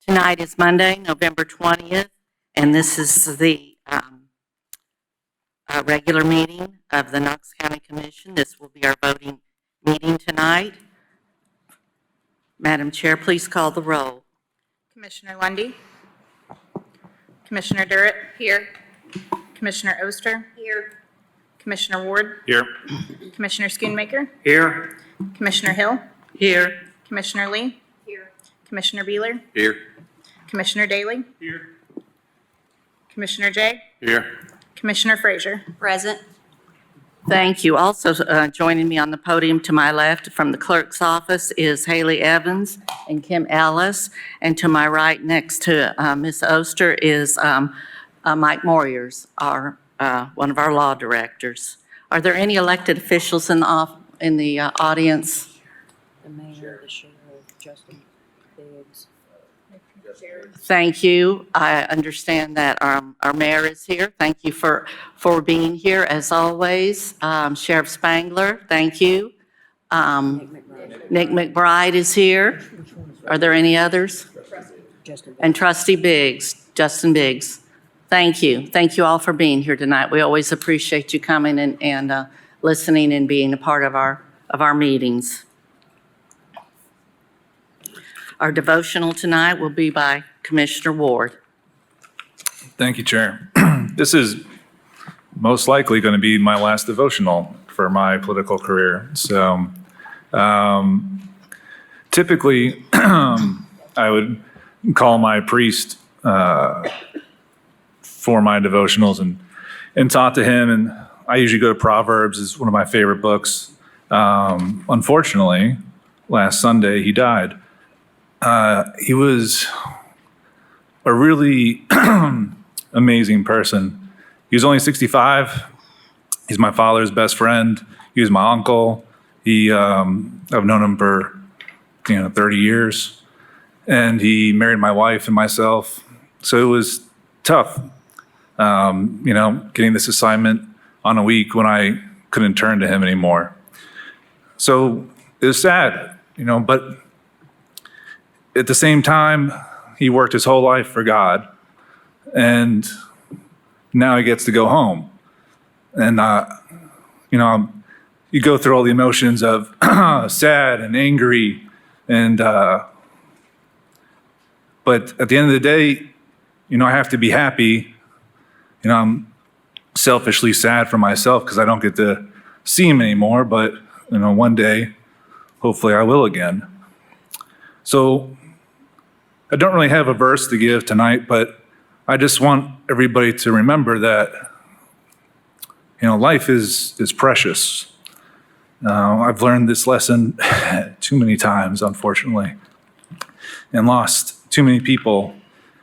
Tonight is Monday, November 20th, and this is the regular meeting of the Knox County Commission. This will be our voting meeting tonight. Madam Chair, please call the roll. Commissioner Lundy. Commissioner Durrett. Here. Commissioner Oster. Here. Commissioner Ward. Here. Commissioner Schoonmaker. Here. Commissioner Hill. Here. Commissioner Lee. Here. Commissioner Beeler. Here. Commissioner Daly. Here. Commissioner Jay. Here. Commissioner Frazier. Present. Thank you. Also joining me on the podium to my left from the clerk's office is Haley Evans and Kim Ellis. And to my right next to Ms. Oster is Mike Moyers, one of our law directors. Are there any elected officials in the audience? The mayor, the sheriff, Justin Biggs. Thank you. I understand that our mayor is here. Thank you for being here as always. Sheriff Spangler, thank you. Nick McBride is here. Are there any others? And Trustee Biggs, Justin Biggs. Thank you. Thank you all for being here tonight. We always appreciate you coming and listening and being a part of our meetings. Our devotional tonight will be by Commissioner Ward. Thank you, Chair. This is most likely going to be my last devotional for my political career. So typically, I would call my priest for my devotionals and talk to him. And I usually go to Proverbs. It's one of my favorite books. Unfortunately, last Sunday, he died. He was a really amazing person. He was only 65. He's my father's best friend. He was my uncle. I've known him for 30 years, and he married my wife and myself. So it was tough, getting this assignment on a week when I couldn't turn to him anymore. So it was sad, but at the same time, he worked his whole life for God, and now he gets to go home. And, you go through all the emotions of sad and angry, and but at the end of the day, I have to be happy. I'm selfishly sad for myself because I don't get to see him anymore, but, one day, hopefully I will again. So I don't really have a verse to give tonight, but I just want everybody to remember that, life is precious. I've learned this lesson too many times, unfortunately, and lost too many people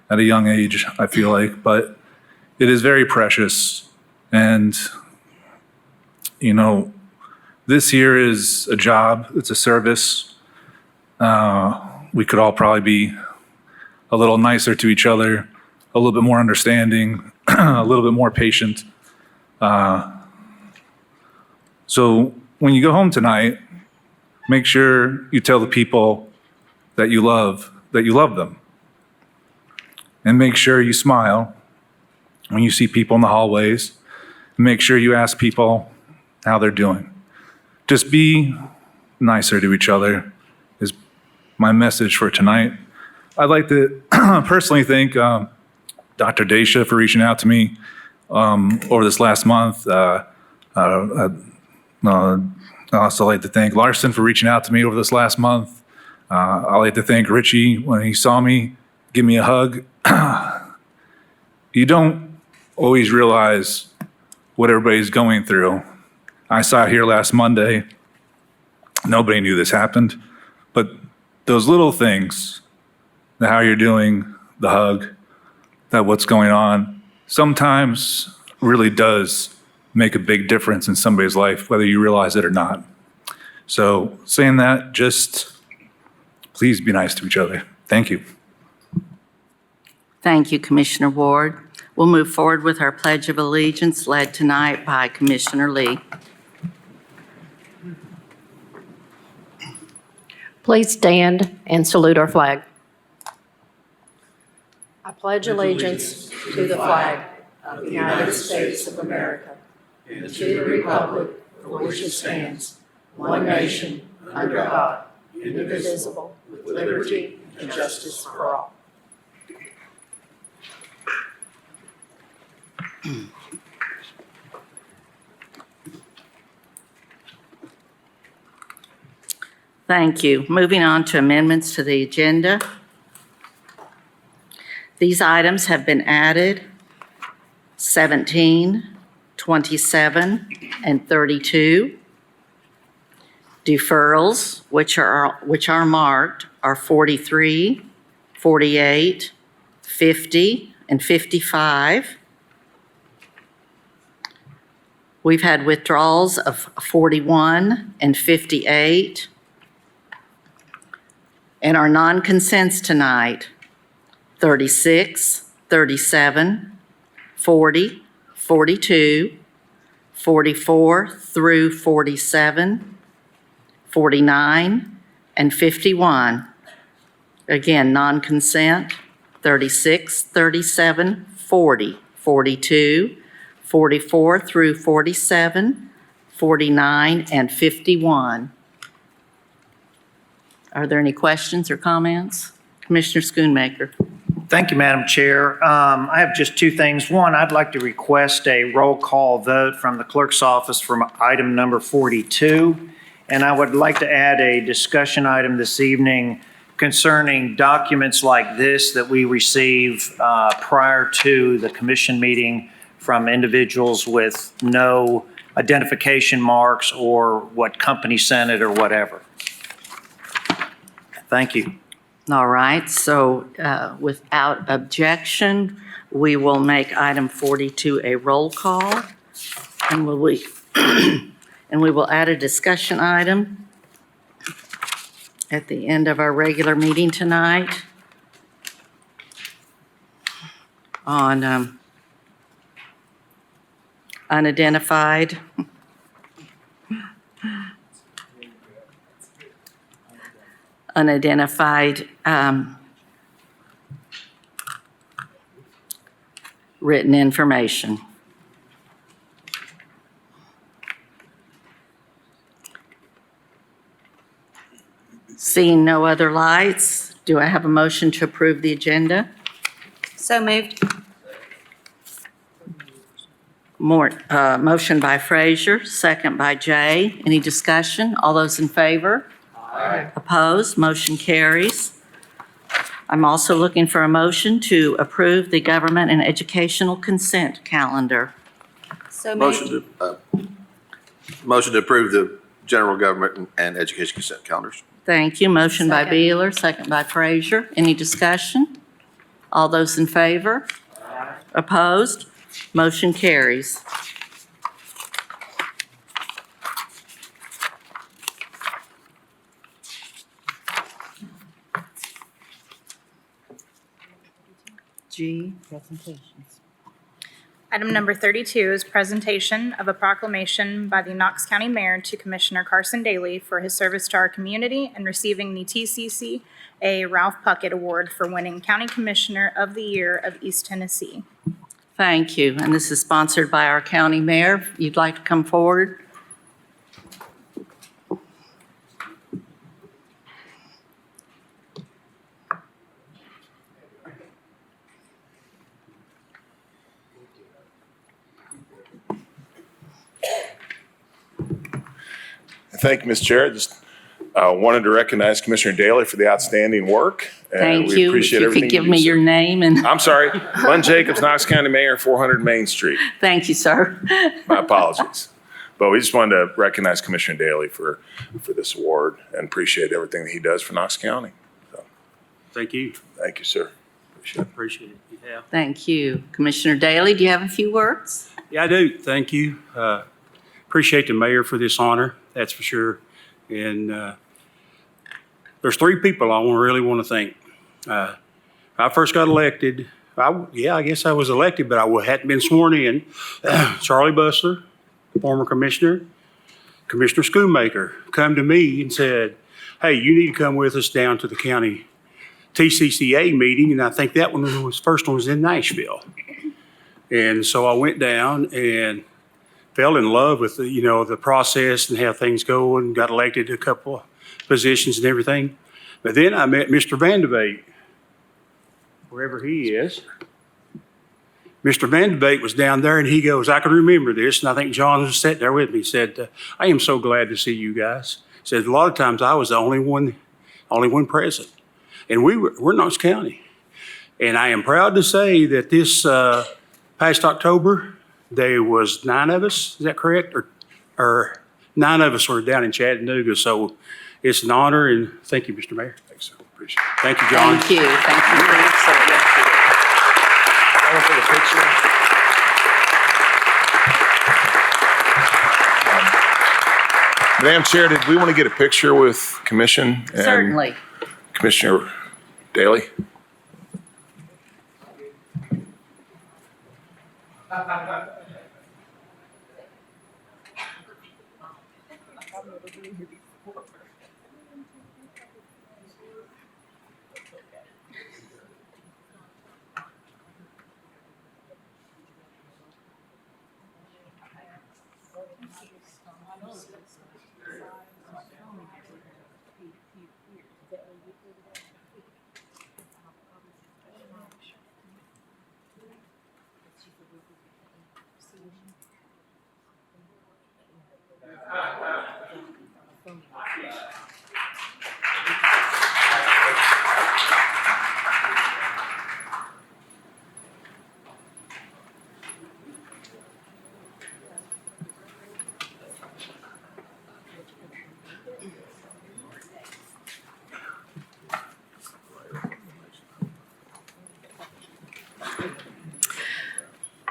at a young age, I feel like, but it is very precious. And, this here is a job, it's a service. We could all probably be a little nicer to each other, a little bit more understanding, a little bit more patient. So when you go home tonight, make sure you tell the people that you love them. And make sure you smile when you see people in the hallways. Make sure you ask people how they're doing. Just be nicer to each other is my message for tonight. I'd like to personally thank Dr. Daisha for reaching out to me over this last month. I'd also like to thank Larson for reaching out to me over this last month. I'd like to thank Richie when he saw me, give me a hug. You don't always realize what everybody's going through. I saw here last Monday, nobody knew this happened, but those little things, the how you're doing, the hug, that what's going on, sometimes really does make a big difference in somebody's life, whether you realize it or not. So saying that, just please be nice to each other. Thank you. Thank you, Commissioner Ward. We'll move forward with our Pledge of Allegiance led tonight by Commissioner Lee. Please stand and salute our flag. I pledge allegiance to the flag of the United States of America and to the republic for which it stands, one nation, under God, indivisible, with liberty and justice for all. Thank you. Moving on to amendments to the agenda. These items have been added, 17, 27, and 32. Deferrals, which are marked, are 43, 48, 50, and 55. We've had withdrawals of 41 and 58. And our non-consents tonight, 36, 37, 40, 42, 44 through 47, 49, and 51. Again, non-consent, 36, 37, 40, 42, 44 through 47, 49, and 51. Are there any questions or comments? Commissioner Schoonmaker. Thank you, Madam Chair. I have just two things. One, I'd like to request a roll call vote from the clerk's office for item number 42. And I would like to add a discussion item this evening concerning documents like this that we receive prior to the commission meeting from individuals with no identification marks or what company sent it or whatever. Thank you. All right, so without objection, we will make item 42 a roll call. And we will add a discussion item at the end of our regular meeting tonight on unidentified written information. Seeing no other lights, do I have a motion to approve the agenda? So moved. Motion by Frazier, second by Jay. Any discussion? All those in favor? Aye. Opposed? Motion carries. I'm also looking for a motion to approve the government and educational consent calendar. So moved. Motion to approve the general government and education consent calendars. Thank you. Motion by Second. Beeler, second by Frazier. Any discussion? All those in favor? Opposed? Motion carries. G, presentations. Item number 32 is presentation of a proclamation by the Knox County Mayor to Commissioner Carson Daly for his service to our community and receiving the TCCA Ralph Puckett Award for winning County Commissioner of the Year of East Tennessee. Thank you. And this is sponsored by our county mayor. If you'd like to come forward. Thank you, Ms. Chair. Just wanted to recognize Commissioner Daly for the outstanding work. and Thank we you. appreciate If you everything could give do, me sir. your name and, I'm sorry, Len Jacobs, Knox County Mayor, 400 Main Street. thank you, sir. My apologies. But we just wanted to recognize Commissioner Daly for this award and appreciate everything that he does for Knox County. So, Thank you. thank you, sir. Appreciate it. Appreciate it. Yeah. Thank you. Commissioner Daly, do you have a few words? Yeah, I do. Thank you. Appreciate the mayor for this honor, that's for sure. And there's three people I really want to thank. I first got elected. I guess I was elected, but I hadn't been sworn in. Charlie Bustler, former commissioner, Commissioner Schoonmaker, come to me and said, hey, you need to come with us down to the county TCCA meeting, and I think that first one was in Nashville. And so I went down and fell in love with the process and how things go, and got elected to a couple of positions and everything. But then I met Mr. Vandevate, wherever he is. Mr. Vandevate was down there, and he goes, I can remember this, and I think John was sitting there with me. He said, I am so glad to see you guys. He said, a lot of times I was the only one present. And we're Knox County. And I am proud to say that this past October, there was 9 of us, is that correct? Or 9 of us were down in Chattanooga, so it's an honor, and thank you, Mr. Mayor. Thanks, appreciate it. Thank you, John. Thank you. Thank you for your service. Madam Chair, did we want to get a picture with Commission? And Certainly. Commissioner Daly?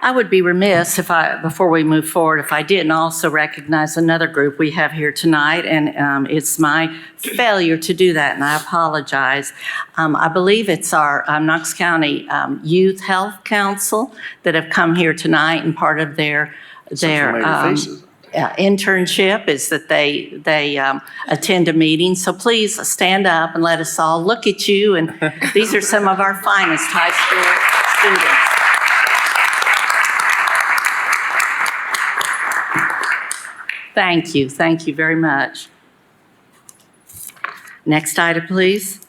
I would be remiss before we move forward, if I didn't also recognize another group we have here tonight, and it's my failure to do that, and I apologize. I believe it's our Knox County Youth Health Council that have come here tonight, and part of their internship is that they attend a meeting. So please stand up and let us all look at you, and these are some of our finest high school students. Thank you. Thank you very much. Next item, please.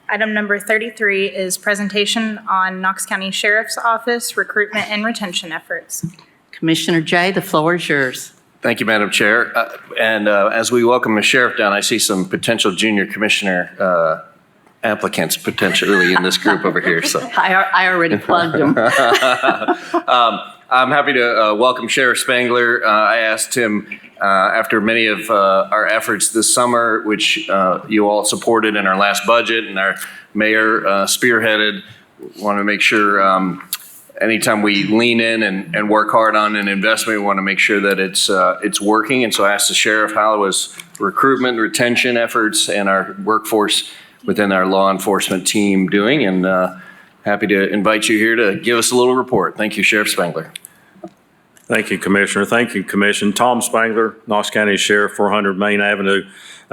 Item number 33 is presentation on Knox County Sheriff's Office recruitment and retention efforts. Commissioner Jay, the floor is yours. Thank you, Madam Chair. As we welcome the sheriff down, I see some potential junior commissioner applicants potentially in this group over here. So I already plugged them. I'm happy to welcome Sheriff Spangler. I asked him after many of our efforts this summer, which you all supported in our last budget and our mayor spearheaded, want to make sure anytime we lean in and work hard on an investment, we want to make sure that it's working. And so I asked the sheriff how his recruitment, retention efforts, and our workforce within our law enforcement team doing, and happy to invite you here to give us a little report. Thank you, Sheriff Spangler. Thank you, Commissioner. Thank you, Commission. Tom Spangler, Knox County Sheriff, 400 Main Avenue.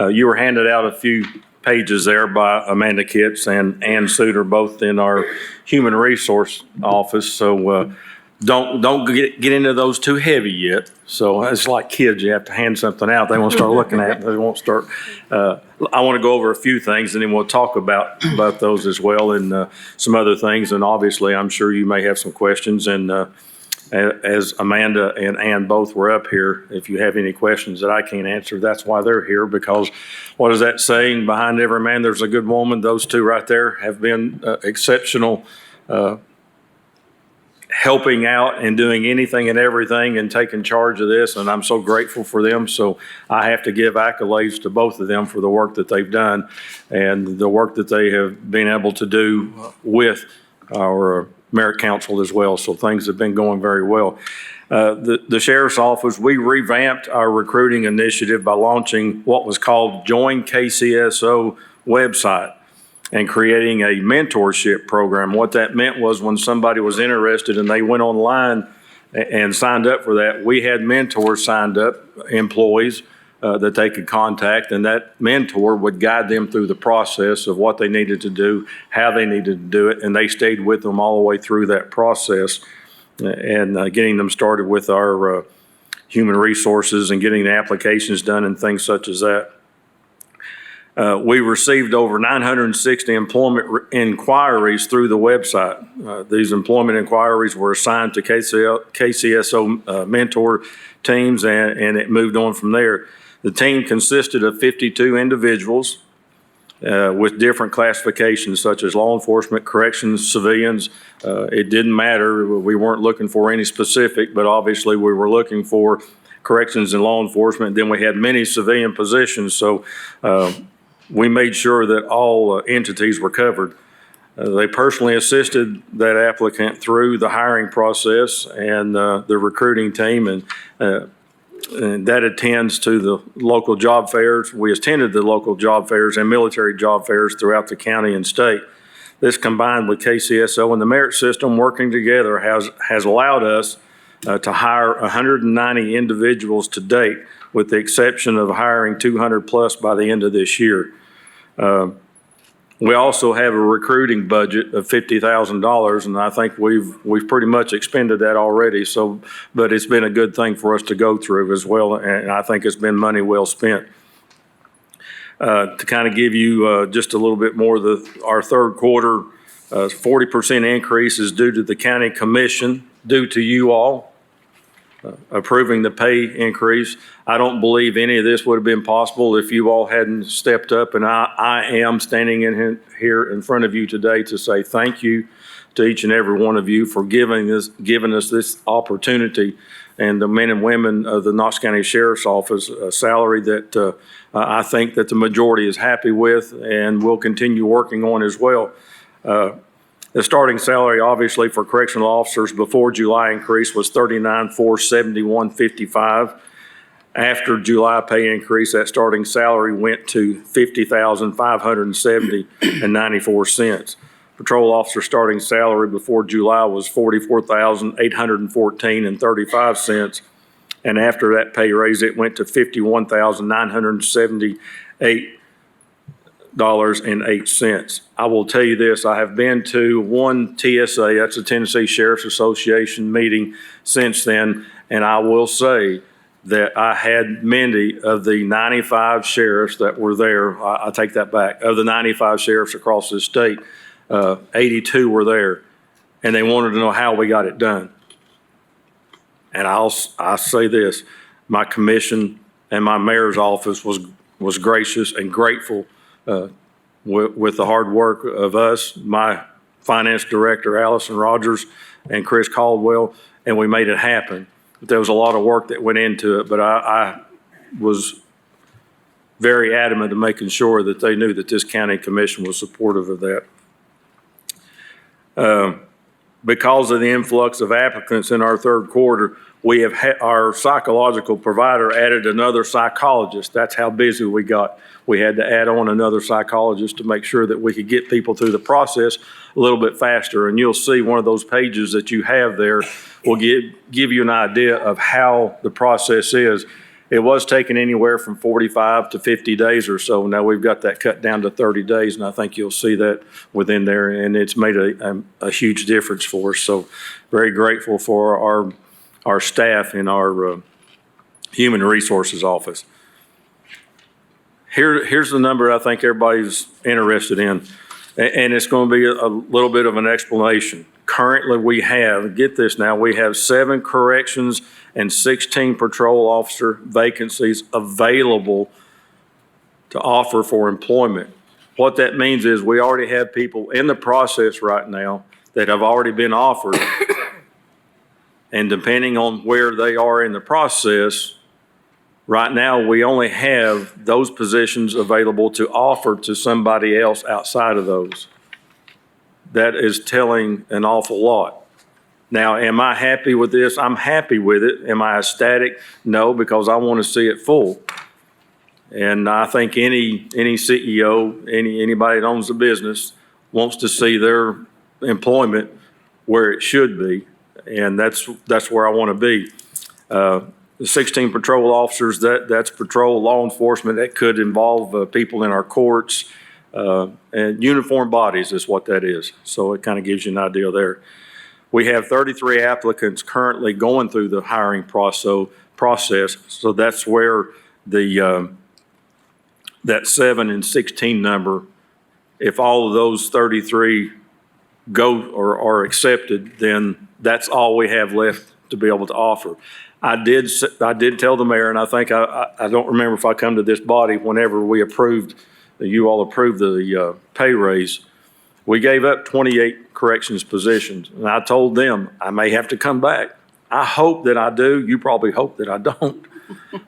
You were handed out a few pages there by Amanda Kitts and Ann Suter, both in our Human Resource Office. So don't get into those too heavy yet. So it's like kids, you have to hand something out. They won't start looking at it. They won't start. I want to go over a few things, and then we'll talk about those as well, and some other things. And obviously, I'm sure you may have some questions. And as Amanda and Ann both were up here, if you have any questions that I can't answer, that's why they're here, because what is that saying? Behind every man, there's a good woman. Those two right there have been exceptional, helping out and doing anything and everything and taking charge of this, and I'm so grateful for them. So I have to give accolades to both of them for the work that they've done and the work that they have been able to do with our Merit Council as well. So things have been going very well. The Sheriff's Office, we revamped our recruiting initiative by launching what was called Join KCSO website and creating a mentorship program. What that meant was when somebody was interested and they went online and signed up for that, we had mentors signed up, employees that they could contact, and that mentor would guide them through the process of what they needed to do, how they needed to do it, and they stayed with them all the way through that process and getting them started with our human resources and getting the applications done and things such as that. We received over 960 employment inquiries through the website. These employment inquiries were assigned to KCSO mentor teams, and it moved on from there. The team consisted of 52 individuals with different classifications such as law enforcement, corrections, civilians. It didn't matter. We weren't looking for any specific, but obviously we were looking for corrections and law enforcement. Then we had many civilian positions, so we made sure that all entities were covered. They personally assisted that applicant through the hiring process and the recruiting team, and that attends to the local job fairs. We attended the local job fairs and military job fairs throughout the county and state. This, combined with KCSO and the merit system working together, has allowed us to hire 190 individuals to date, with the exception of hiring 200 plus by the end of this year. We also have a recruiting budget of $50,000, and I think we've pretty much expended that already. So, but it's been a good thing for us to go through as well, and I think it's been money well spent. To kind of give you just a little bit more, our third quarter 40% increase is due to the county commission, due to you all approving the pay increase. I don't believe any of this would have been possible if you all hadn't stepped up, and I am standing in here in front of you today to say thank you to each and every one of you for giving us this opportunity, and the men and women of the Knox County Sheriff's Office, a salary that I think that the majority is happy with and will continue working on as well. The starting salary, obviously, for correctional officers before July increase was $39,471.55. After July pay increase, that starting salary went to $50,570.94. Patrol officer starting salary before July was $44,814.35. And after that pay raise, it went to $51,978.08. I will tell you this, I have been to one TSA, that's the Tennessee Sheriff's Association meeting since then, and I will say that I had many of the 95 sheriffs that were there. I take that back. Of the 95 sheriffs across the state, 82 were there, and they wanted to know how we got it done. And I'll say this, my commission and my mayor's office was gracious and grateful with the hard work of us, my finance director, Allison Rogers, and Chris Caldwell, and we made it happen. But there was a lot of work that went into it, but I was very adamant in making sure that they knew that this county commission was supportive of that. Because of the influx of applicants in our third quarter, we have our psychological provider added another psychologist. That's how busy we got. We had to add on another psychologist to make sure that we could get people through the process a little bit faster. And you'll see one of those pages that you have there will give you an idea of how the process is. It was taking anywhere from 45 to 50 days or so. Now we've got that cut down to 30 days, and I think you'll see that within there, and it's made a huge difference for us. So very grateful for our staff in our Human Resources Office. Here's the number I think everybody's interested in, and it's going to be a little bit of an explanation. Currently, we have, get this now, we have 7 corrections and 16 patrol officer vacancies available to offer for employment. What that means is we already have people in the process right now that have already been offered. And depending on where they are in the process, right now we only have those positions available to offer to somebody else outside of those. That is telling an awful lot. Now, am I happy with this? I'm happy with it. Am I ecstatic? No, because I want to see it full. And I think any CEO, anybody that owns a business wants to see their employment where it should be. And that's where I want to be. The 16 patrol officers, that's patrol law enforcement. That could involve people in our courts, and uniformed bodies is what that is. So it kind of gives you an idea there. We have 33 applicants currently going through the hiring process. So that's where the that 7 and 16 number, if all of those 33 go or are accepted, then that's all we have left to be able to offer. I did tell the mayor, and I think I don't remember if I come to this body whenever you all approved the pay raise. We gave up 28 corrections positions, and I told them I may have to come back. I hope that I do. You probably hope that I don't,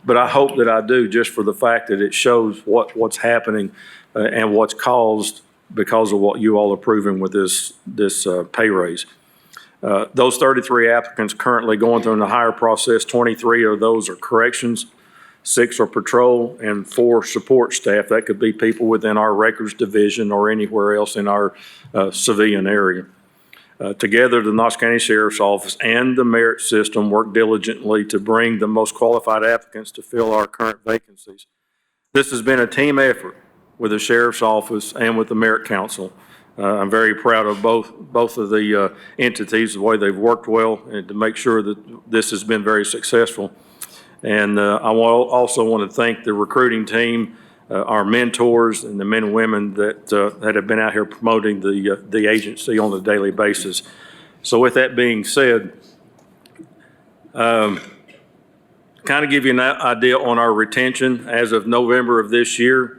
but I hope that I do, just for the fact that it shows what's happening and what's caused because of what you all are approving with this pay raise. Those 33 applicants currently going through the hire process, 23 of those are corrections, 6 are patrol, and 4 support staff. That could be people within our records division or anywhere else in our civilian area. Together, the Knox County Sheriff's Office and the merit system work diligently to bring the most qualified applicants to fill our current vacancies. This has been a team effort with the Sheriff's Office and with the Merit Council. I'm very proud of both of the entities, the way they've worked well, and to make sure that this has been very successful. And I also want to thank the recruiting team, our mentors, and the men and women that have been out here promoting the agency on a daily basis. So with that being said, kind of give you an idea on our retention. As of November of this year,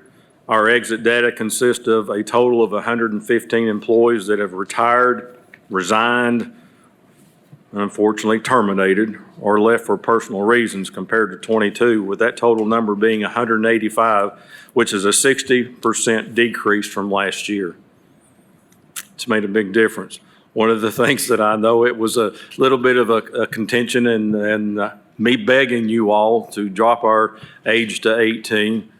our exit data consists of a total of 115 employees that have retired, resigned, unfortunately terminated, or left for personal reasons, compared to 22, with that total number being 185, which is a 60% decrease from last year. It's made a big difference. One of the things that I know, it was a little bit of a contention and me begging you all to drop our age to 18.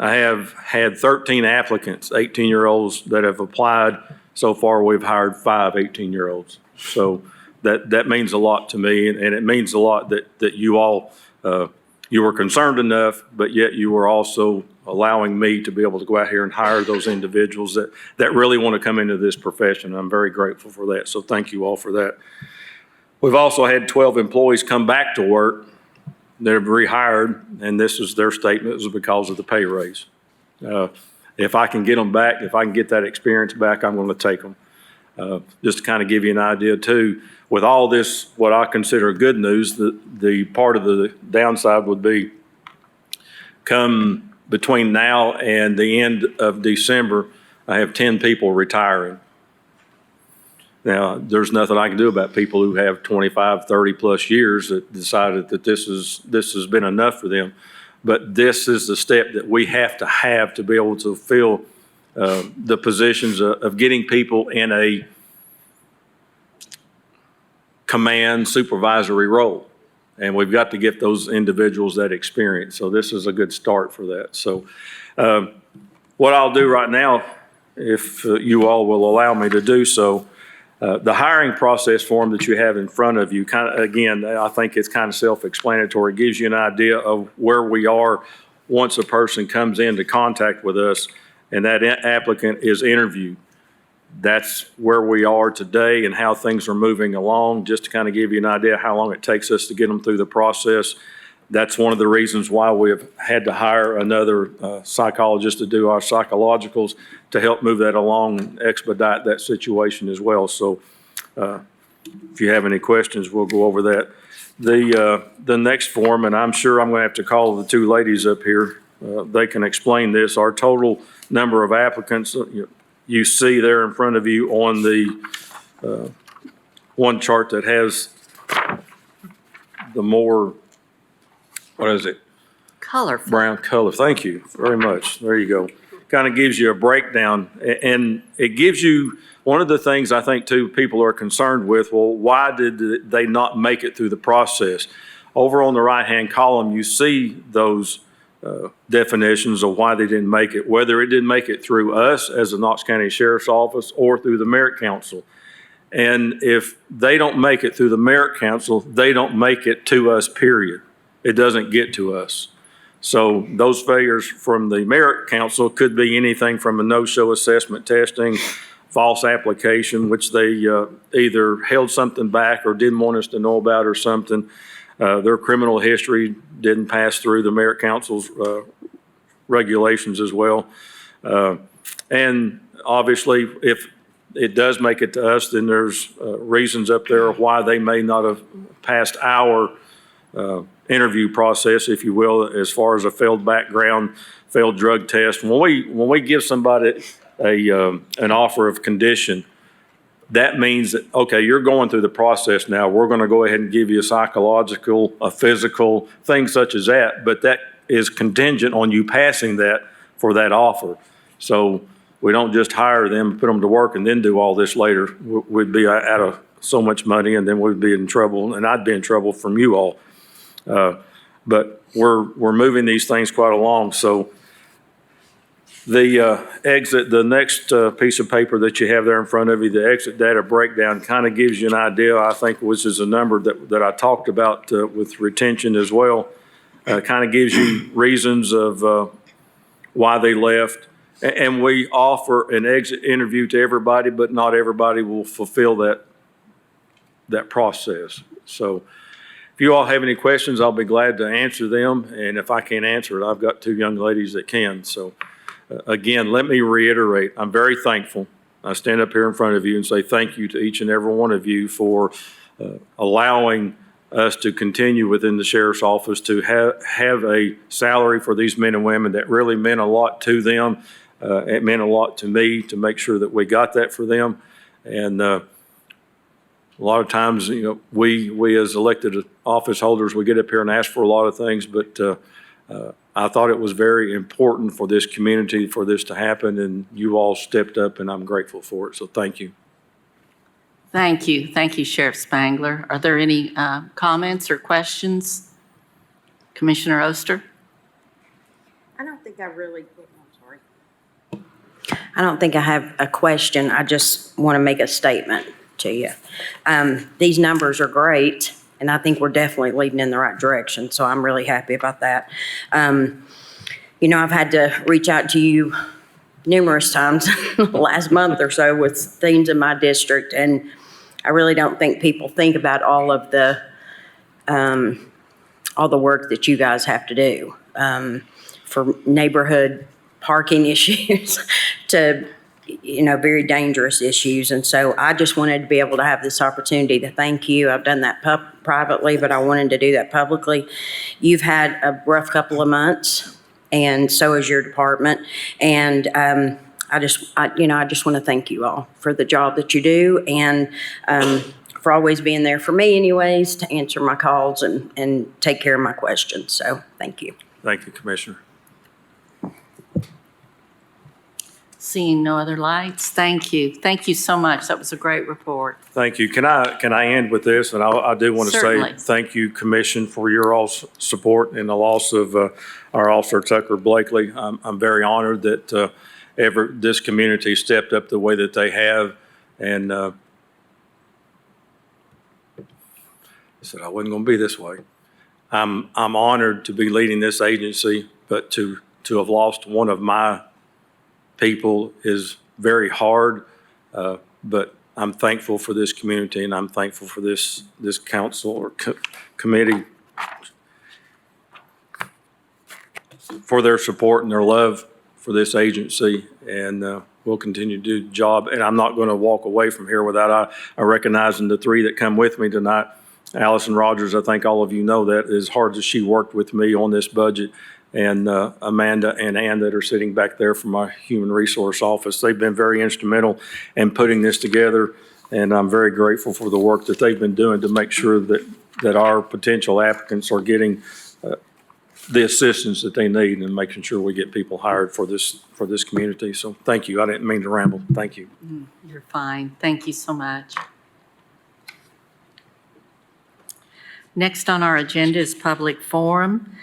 I have had 13 applicants, 18-year-olds that have applied. So far, we've hired 5 18-year-olds. So that means a lot to me, and it means a lot that you all, you were concerned enough, but yet you were also allowing me to be able to go out here and hire those individuals that really want to come into this profession. I'm very grateful for that, so thank you all for that. We've also had 12 employees come back to work that have rehired, and this is their statement, was because of the pay raise. If I can get them back, if I can get that experience back, I'm going to take them. Just to kind of give you an idea too, with all this, what I consider good news, the part of the downside would be come between now and the end of December, I have 10 people retiring. Now, there's nothing I can do about people who have 25, 30 plus years that decided that this has been enough for them. But this is the step that we have to be able to fill the positions of getting people in a command supervisory role. And we've got to get those individuals that experience. So this is a good start for that. So what I'll do right now, if you all will allow me to do so, the hiring process form that you have in front of you, kind of, again, I think it's kind of self-explanatory. It gives you an idea of where we are once a person comes into contact with us and that applicant is interviewed. That's where we are today and how things are moving along, just to kind of give you an idea how long it takes us to get them through the process. That's one of the reasons why we've had to hire another psychologist to do our psychologicals to help move that along and expedite that situation as well. So if you have any questions, we'll go over that. The next form, and I'm sure I'm going to have to call the 2 ladies up here. They can explain this. Our total number of applicants, you see there in front of you on the one chart that has the more, what is it? Colorful. Brown color. Thank you very much. There you go. Kind of gives you a breakdown, and it gives you one of the things I think too people are concerned with. Well, why did they not make it through the process? Over on the right-hand column, you see those definitions of why they didn't make it, whether it didn't make it through us as the Knox County Sheriff's Office or through the Merit Council. And if they don't make it through the merit council, they don't make it to us, period. It doesn't get to us. So those failures from the merit council could be anything from a no-show assessment testing, false application, which they either held something back or didn't want us to know about or something. Their criminal history didn't pass through the merit council's regulations as well. And obviously, if it does make it to us, then there's reasons up there why they may not have passed our interview process, if you will, as far as a failed background, failed drug test. When we give somebody an offer of condition, that means that, okay, you're going through the process now. We're going to go ahead and give you a psychological, a physical, things such as that, but that is contingent on you passing that for that offer. So we don't just hire them, put them to work, and then do all this later. We'd be out of so much money, and then we'd be in trouble, and I'd be in trouble from you all. But we're moving these things quite along. So the the next piece of paper that you have there in front of you, the exit data breakdown, kind of gives you an idea, I think, which is a number that I talked about with retention as well. Kind of gives you reasons of why they left. And we offer an exit interview to everybody, but not everybody will fulfill that process. So if you all have any questions, I'll be glad to answer them. And if I can't answer it, I've got two young ladies that can. So again, let me reiterate, I'm very thankful. I stand up here in front of you and say thank you to each and every one of you for allowing us to continue within the sheriff's office to have a salary for these men and women that really meant a lot to them. It meant a lot to me to make sure that we got that for them. And a lot of times, you know, we as elected office holders, we get up here and ask for a lot of things, but I thought it was very important for this community for this to happen, and you all stepped up, and I'm grateful for it. So thank you. Thank you. Thank you, Sheriff Spangler. Are there any comments or questions? Commissioner Oster? I don't think I really, I'm sorry. I don't think I have a question. I just want to make a statement to you. These numbers are great, and I think we're definitely leading in the right direction, so I'm really happy about that. You know, I've had to reach out to you numerous times last month or so with things in my district, and I really don't think people think about all the work that you guys have to do for neighborhood parking issues to, you know, very dangerous issues. And so I just wanted to be able to have this opportunity to thank you. I've done that privately, but I wanted to do that publicly. You've had a rough couple of months, and so has your department. And I just want to thank you all for the job that you do, and for always being there for me anyways, to answer my calls and take care of my questions. So thank you. Thank you, Commissioner. Seeing no other lights, thank you. Thank you so much. That was a great report. Thank you. Can I end with this? And I do want to say Certainly. thank you, Commission, for your all's support in the loss of our officer Tucker Blakely. I'm very honored that this community stepped up the way that they have, and I said I wasn't going to be this way. I'm honored to be leading this agency, but to have lost one of my people is very hard, but I'm thankful for this community, and I'm thankful for this council or committee for their support and their love for this agency, and we'll continue to do the job. And I'm not going to walk away from here without I recognizing the three that come with me tonight. Allison Rogers, I think all of you know that, as hard as she worked with me on this budget, and Amanda and Ann that are sitting back there from my Human Resource Office. They've been very instrumental in putting this together, and I'm very grateful for the work that they've been doing to make sure that our potential applicants are getting the assistance that they need and making sure we get people hired for this community. So thank you. I didn't mean to ramble. Thank you. You're fine. Thank you so much. Next on our agenda is public forum.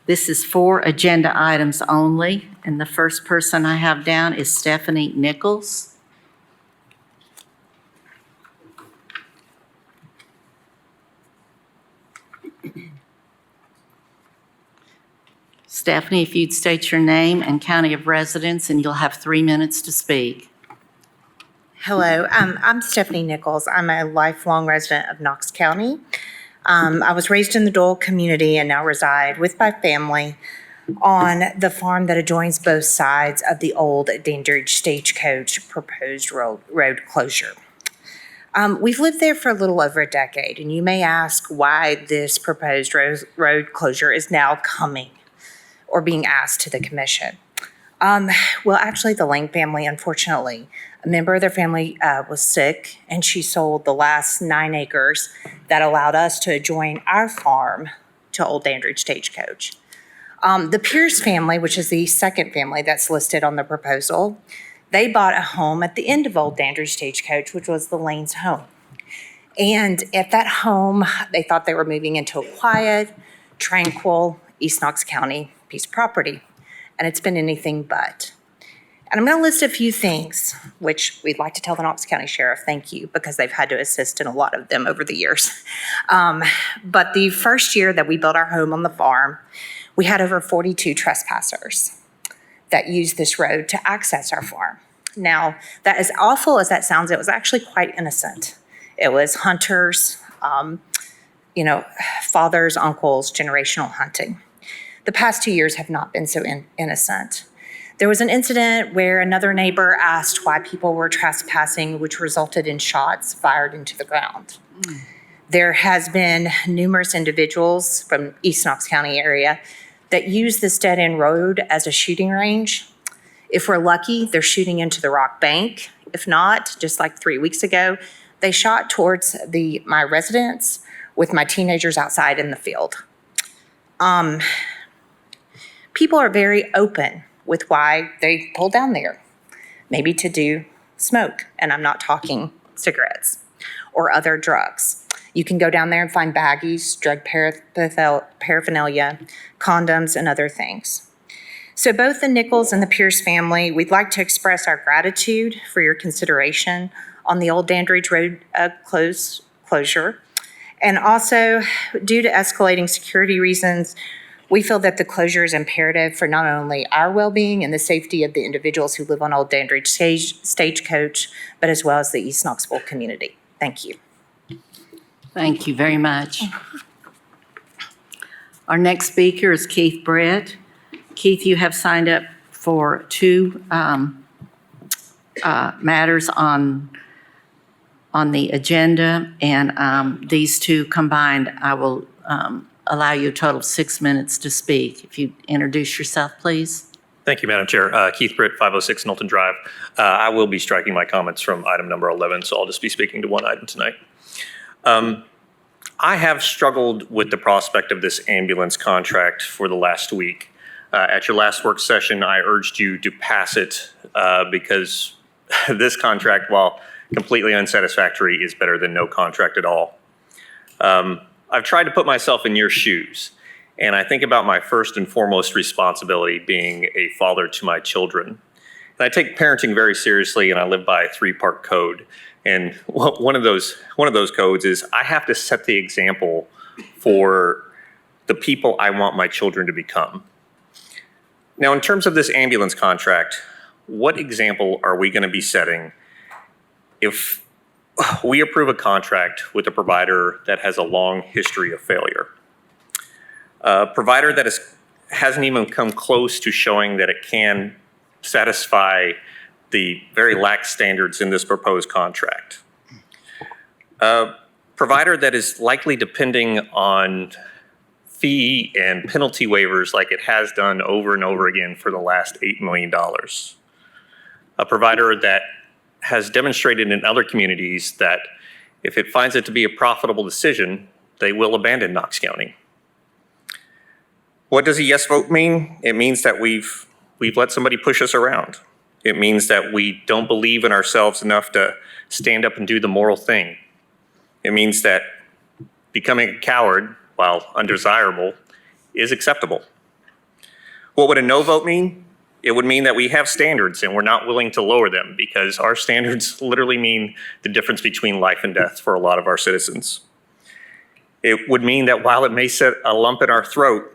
This is 4 agenda items only, and the first person I have down is Stephanie Nichols. Stephanie, if you'd state your name and county of residence, and you'll have 3 minutes to speak. Hello, I'm Stephanie Nichols. I'm a lifelong resident of Knox County. I was raised in the Dole community and now reside with my family on the farm that adjoins both sides of the old Dandridge Stagecoach proposed road closure. We've lived there for a little over a decade, and you may ask why this proposed road closure is now coming or being asked to the commission. Well, actually, the Lang family, unfortunately, a member of their family was sick, and she sold the last 9 acres that allowed us to adjoin our farm to Old Dandridge Stagecoach. The Pierce family, which is the second family that's listed on the proposal, they bought a home at the end of Old Dandridge Stagecoach, which was the Lane's home. And at that home, they thought they were moving into a quiet, tranquil East Knox County piece of property. And it's been anything but. And I'm going to list a few things, which we'd like to tell the Knox County Sheriff thank you, because they've had to assist in a lot of them over the years. But the first year that we built our home on the farm, we had over 42 trespassers that used this road to access our farm. Now, that as awful as that sounds, it was actually quite innocent. It was hunters, fathers, uncles, generational hunting. The past 2 years have not been so innocent. There was an incident where another neighbor asked why people were trespassing, which resulted in shots fired into the ground. There has been numerous individuals from East Knox County area that use this dead-end road as a shooting range. If we're lucky, they're shooting into the rock bank. If not, just like 3 weeks ago, they shot towards my residence with my teenagers outside in the field. People are very open with why they pull down there, maybe to do smoke, and I'm not talking cigarettes or other drugs. You can go down there and find baggies, drug paraphernalia, condoms, and other things. So both the Nichols and the Pierce family, we'd like to express our gratitude for your consideration on the Old Dandridge Road closure. And also, due to escalating security reasons, we feel that the closure is imperative for not only our well-being and the safety of the individuals who live on Old Dandridge Stagecoach, but as well as the East Knoxville community. Thank you. Thank you very much. Our next speaker is Keith Brett. Keith, you have signed up for 2 matters on the agenda, and these 2 combined, I will allow you a total of 6 minutes to speak. If you introduce yourself, please. Thank you, Madam Chair. Keith Britt, 506 Knowlton Drive. I will be striking my comments from item number 11, so I'll just be speaking to one item tonight. I have struggled with the prospect of this ambulance contract for the last week. At your last work session, I urged you to pass it because this contract, while completely unsatisfactory, is better than no contract at all. I've tried to put myself in your shoes, and I think about my first and foremost responsibility being a father to my children. And I take parenting very seriously, and I live by a 3-part code. And one of those codes is I have to set the example for the people I want my children to become. Now, in terms of this ambulance contract, what example are we going to be setting if we approve a contract with a provider that has a long history of failure? A provider that hasn't even come close to showing that it can satisfy the very lax standards in this proposed contract. A provider that is likely depending on fee and penalty waivers like it has done over and over again for the last $8 million. A provider that has demonstrated in other communities that if it finds it to be a profitable decision, they will abandon Knox County. What does a yes vote mean? It means that we've let somebody push us around. It means that we don't believe in ourselves enough to stand up and do the moral thing. It means that becoming a coward, while undesirable, is acceptable. What would a no vote mean? It would mean that we have standards and we're not willing to lower them because our standards literally mean the difference between life and death for a lot of our citizens. It would mean that while it may set a lump in our throat,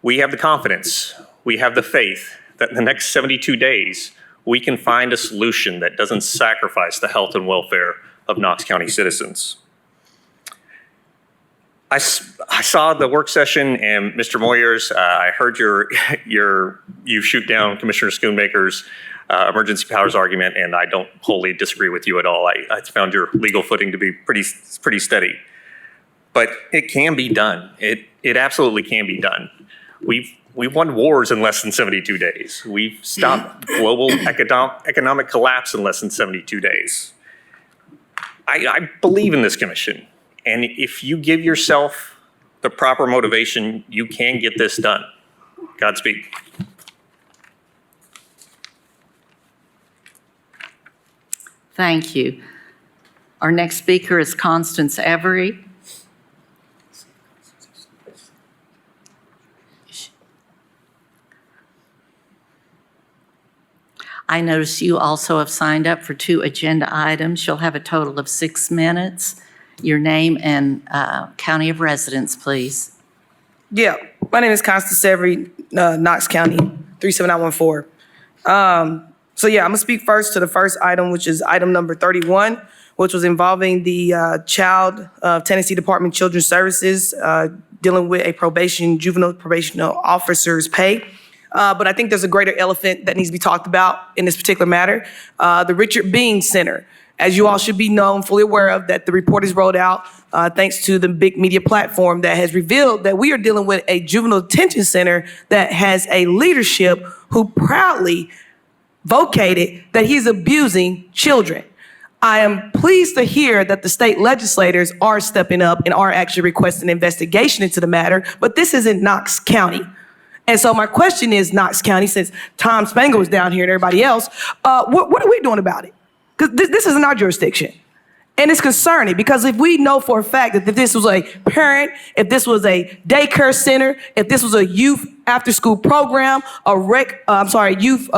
we have the confidence, we have the faith that in the next 72 days, we can find a solution that doesn't sacrifice the health and welfare of Knox County citizens. I saw the work session, and Mr. Moyers, I heard you shoot down Commissioner Schoonmaker's emergency powers argument, and I don't wholly disagree with you at all. I found your legal footing to be pretty steady. But it can be done. It absolutely can be done. We've won wars in less than 72 days. We've stopped global economic collapse in less than 72 days. I believe in this commission. And if you give yourself the proper motivation, you can get this done. Godspeed. Thank you. Our next speaker is Constance Every. I notice you also have signed up for 2 agenda items. You'll have a total of 6 minutes. Your name and county of residence, please. Yeah, my name is Constance Every, Knox County, 37914. So yeah, I'm gonna speak first to the first item, which is item number 31, which was involving the Tennessee Department of Children's Services dealing with a juvenile probation officer's pay. But I think there's a greater elephant that needs to be talked about in this particular matter. The Richard Bean Center. As you all should be fully aware of, that the report is rolled out thanks to the big media platform that has revealed that we are dealing with a juvenile detention center that has a leadership who proudly vocated that he's abusing children. I am pleased to hear that the state legislators are stepping up and are actually requesting an investigation into the matter, but this is in Knox County. And so my question is, Knox County, since Tom Spangler was down here and everybody else, what are we doing about it? Because this is in our jurisdiction. And it's concerning because if we know for a fact that if this was a parent, if this was a daycare center, if this was a youth after-school program, youth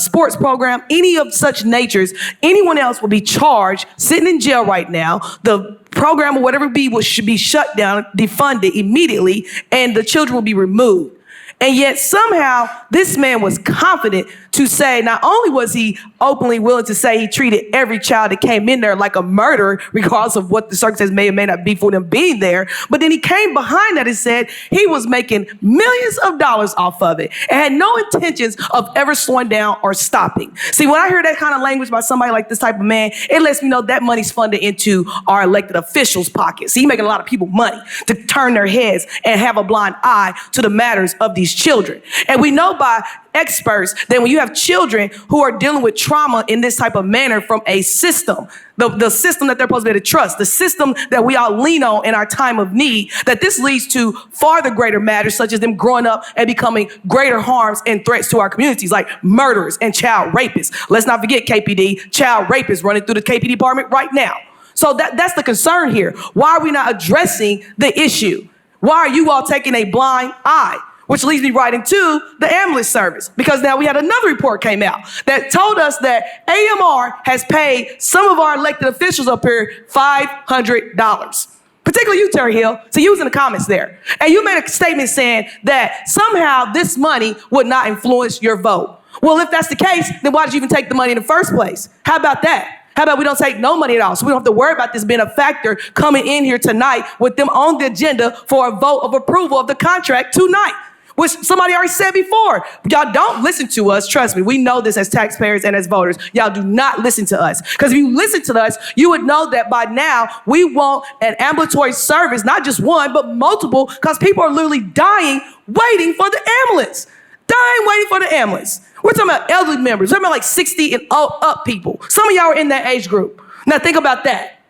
sports program, any of such natures, anyone else will be charged, sitting in jail right now. The program or whatever it be should be shut down, defunded immediately, and the children will be removed. And yet somehow this man was confident to say, not only was he openly willing to say he treated every child that came in there like a murderer, regardless of what the circumstances may or may not be for them being there, but then he came behind that and said he was making millions of dollars off of it and had no intentions of ever slowing down or stopping. See, when I hear that kind of language by somebody like this type of man, it lets me know that money's funded into our elected officials' pockets. See, he's making a lot of people money to turn their heads and have a blind eye to the matters of these children. And we know by experts that when you have children who are dealing with trauma in this type of manner from a system, the system that they're supposed to be able to trust, the system that we all lean on in our time of need, that this leads to farther greater matters such as them growing up and becoming greater harms and threats to our communities like murderers and child rapists. Let's not forget KPD, child rapists running through the KPD department right now. So that's the concern here. Why are we not addressing the issue? Why are you all taking a blind eye? Which leads me right into the ambulance service, because now we had another report came out that told us that AMR has paid some of our elected officials up here $500. Particularly you, Terry Hill. So you was in the comments there. And you made a statement saying that somehow this money would not influence your vote. Well, if that's the case, then why did you even take the money in the first place? How about that? How about we don't take no money at all? So we don't have to worry about this being a factor coming in here tonight with them on the agenda for a vote of approval of the contract tonight. Which somebody already said before. Y'all don't listen to us. Trust me, we know this as taxpayers and as voters. Y'all do not listen to us. Because if you listen to us, you would know that by now we want an ambulatory service, not just one, but multiple, because people are literally dying waiting for the ambulance. Dying waiting for the ambulance. We're talking about elderly members. We're talking about like 60 and up people. Some of y'all are in that age group. Now think about that.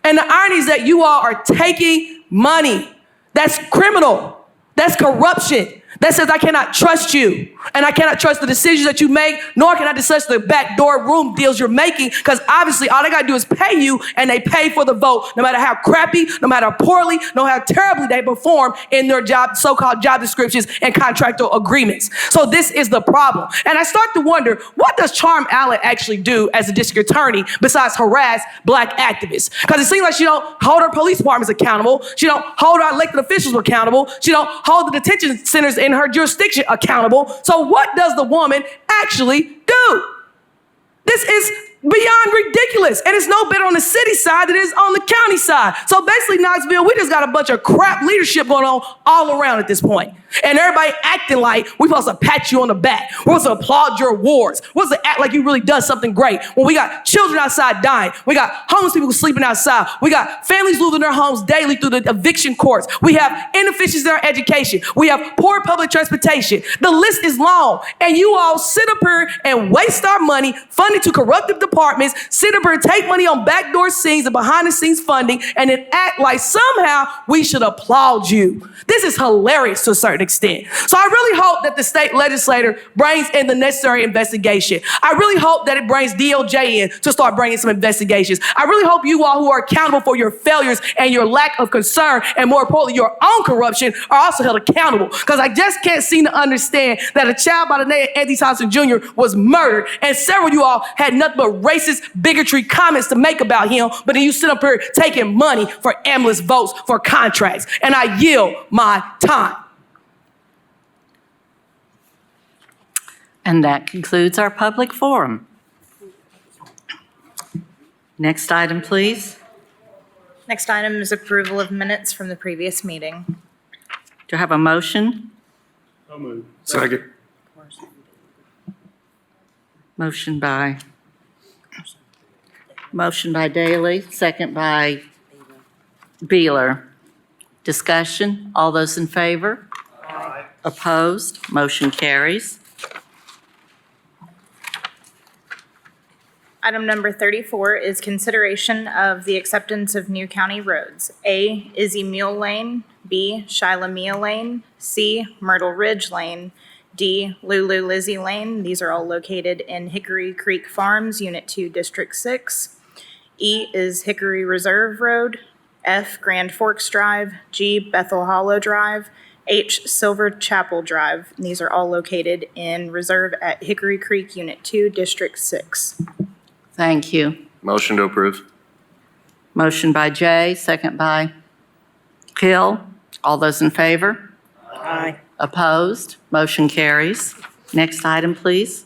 And the irony is that you all are taking money. That's criminal. That's corruption. that says I cannot trust you, and I cannot trust the decisions that you make, nor can I trust the backdoor room deals you're making, because obviously all they got to do is pay you, and they pay for the vote, no matter how crappy, no matter how poorly, no matter how terribly they perform in their job, so-called job descriptions and contractual agreements. So this is the problem. And I start to wonder, what does Charm Allen actually do as a district attorney besides harass black activists? Because it seems like she don't hold her police departments accountable. She don't hold our elected officials accountable. She don't hold the detention centers in her jurisdiction accountable. So what does the woman actually do? This is beyond ridiculous. And it's no better on the city side than it is on the county side. So basically, Knoxville, we just got a bunch of crap leadership going on all around at this point. And everybody acting like we're supposed to pat you on the back. We're supposed to applaud your awards. We're supposed to act like you really done something great. When we got children outside dying. We got homeless people sleeping outside. We got families losing their homes daily through the eviction courts. We have inefficiencies in our education. We have poor public transportation. The list is long. And you all sit up here and waste our money funding to corruptive departments, sit up here and take money on backdoor scenes and behind the scenes funding, and then act like somehow we should applaud you. This is hilarious to a certain extent. So I really hope that the state legislator brings in the necessary investigation. I really hope that it brings DOJ in to start bringing some investigations. I really hope you all who are accountable for your failures and your lack of concern, and more importantly, your own corruption, are also held accountable. Because I just can't seem to understand that a child by the name of Anthony Thompson Jr. was murdered, and several of you all had nothing but racist bigotry comments to make about him, but then you sit up here taking money for ambulance votes for contracts. And I yield my time. And that concludes our public forum. Next item, please. Next item is approval of minutes from the previous meeting. Do I have a motion? Second. Motion by Daley, second by Beeler. Discussion, all those in favor? Aye. Opposed, motion carries. Item number 34 is consideration of the acceptance of new county roads. A, Izzy Mule Lane. B, Shilamia Lane. C, Myrtle Ridge Lane. D, Lulu Lizzie Lane. These are all located in Hickory Creek Farms, Unit 2, District 6. E is Hickory Reserve Road. F, Grand Forks Drive. G, Bethel Hollow Drive. H, Silver Chapel Drive. And these are all located in Reserve at Hickory Creek, Unit 2, District 6. Thank you. Motion to approve. Motion by Jay, second by Hill. All those in favor? Aye. Opposed, motion carries. Next item, please.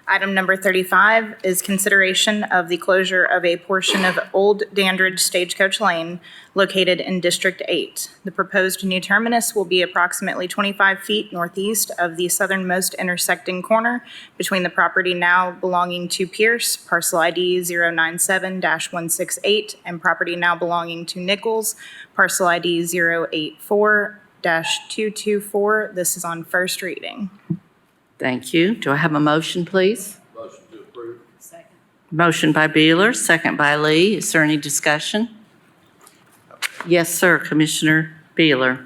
Item number 35 is consideration of the closure of a portion of Old Dandridge Stagecoach Lane located in District 8. The proposed new terminus will be approximately 25 feet northeast of the southernmost intersecting corner between the property now belonging to Pierce, parcel ID 097-168, and property now belonging to Nichols, parcel ID 084-224. This is on first reading. Thank you. Do I have a motion, please? Motion to approve. Second. Motion by Beeler, second by Lee. Is there any discussion? Yes, sir, Commissioner Beeler.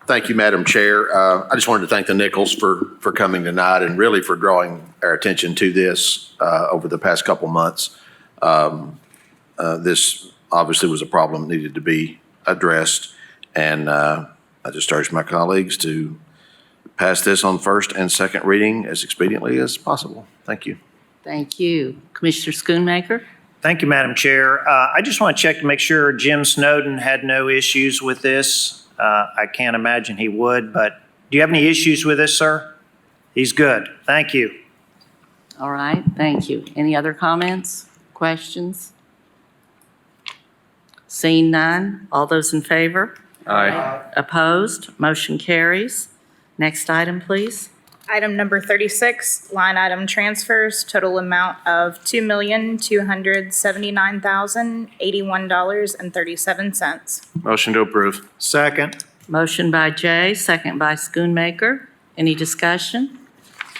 Thank you, Madam Chair. I just wanted to thank the Nichols for coming tonight and really for drawing our attention to this over the past couple months. This obviously was a problem that needed to be addressed, and I just urge my colleagues to pass this on first and second reading as expediently as possible. Thank you. Thank you. Commissioner Schoonmaker? Thank you, Madam Chair. I just want to check to make sure Jim Snowden had no issues with this. I can't imagine he would, but do you have any issues with this, sir? He's good. Thank you. All right, thank you. Any other comments, questions? Seeing none, all those in favor? Aye. Opposed, motion carries. Next item, please. Item number 36, line item transfers, total amount of $2,279,081.37. Motion to approve. Second. Motion by Jay, second by Schoonmaker. Any discussion?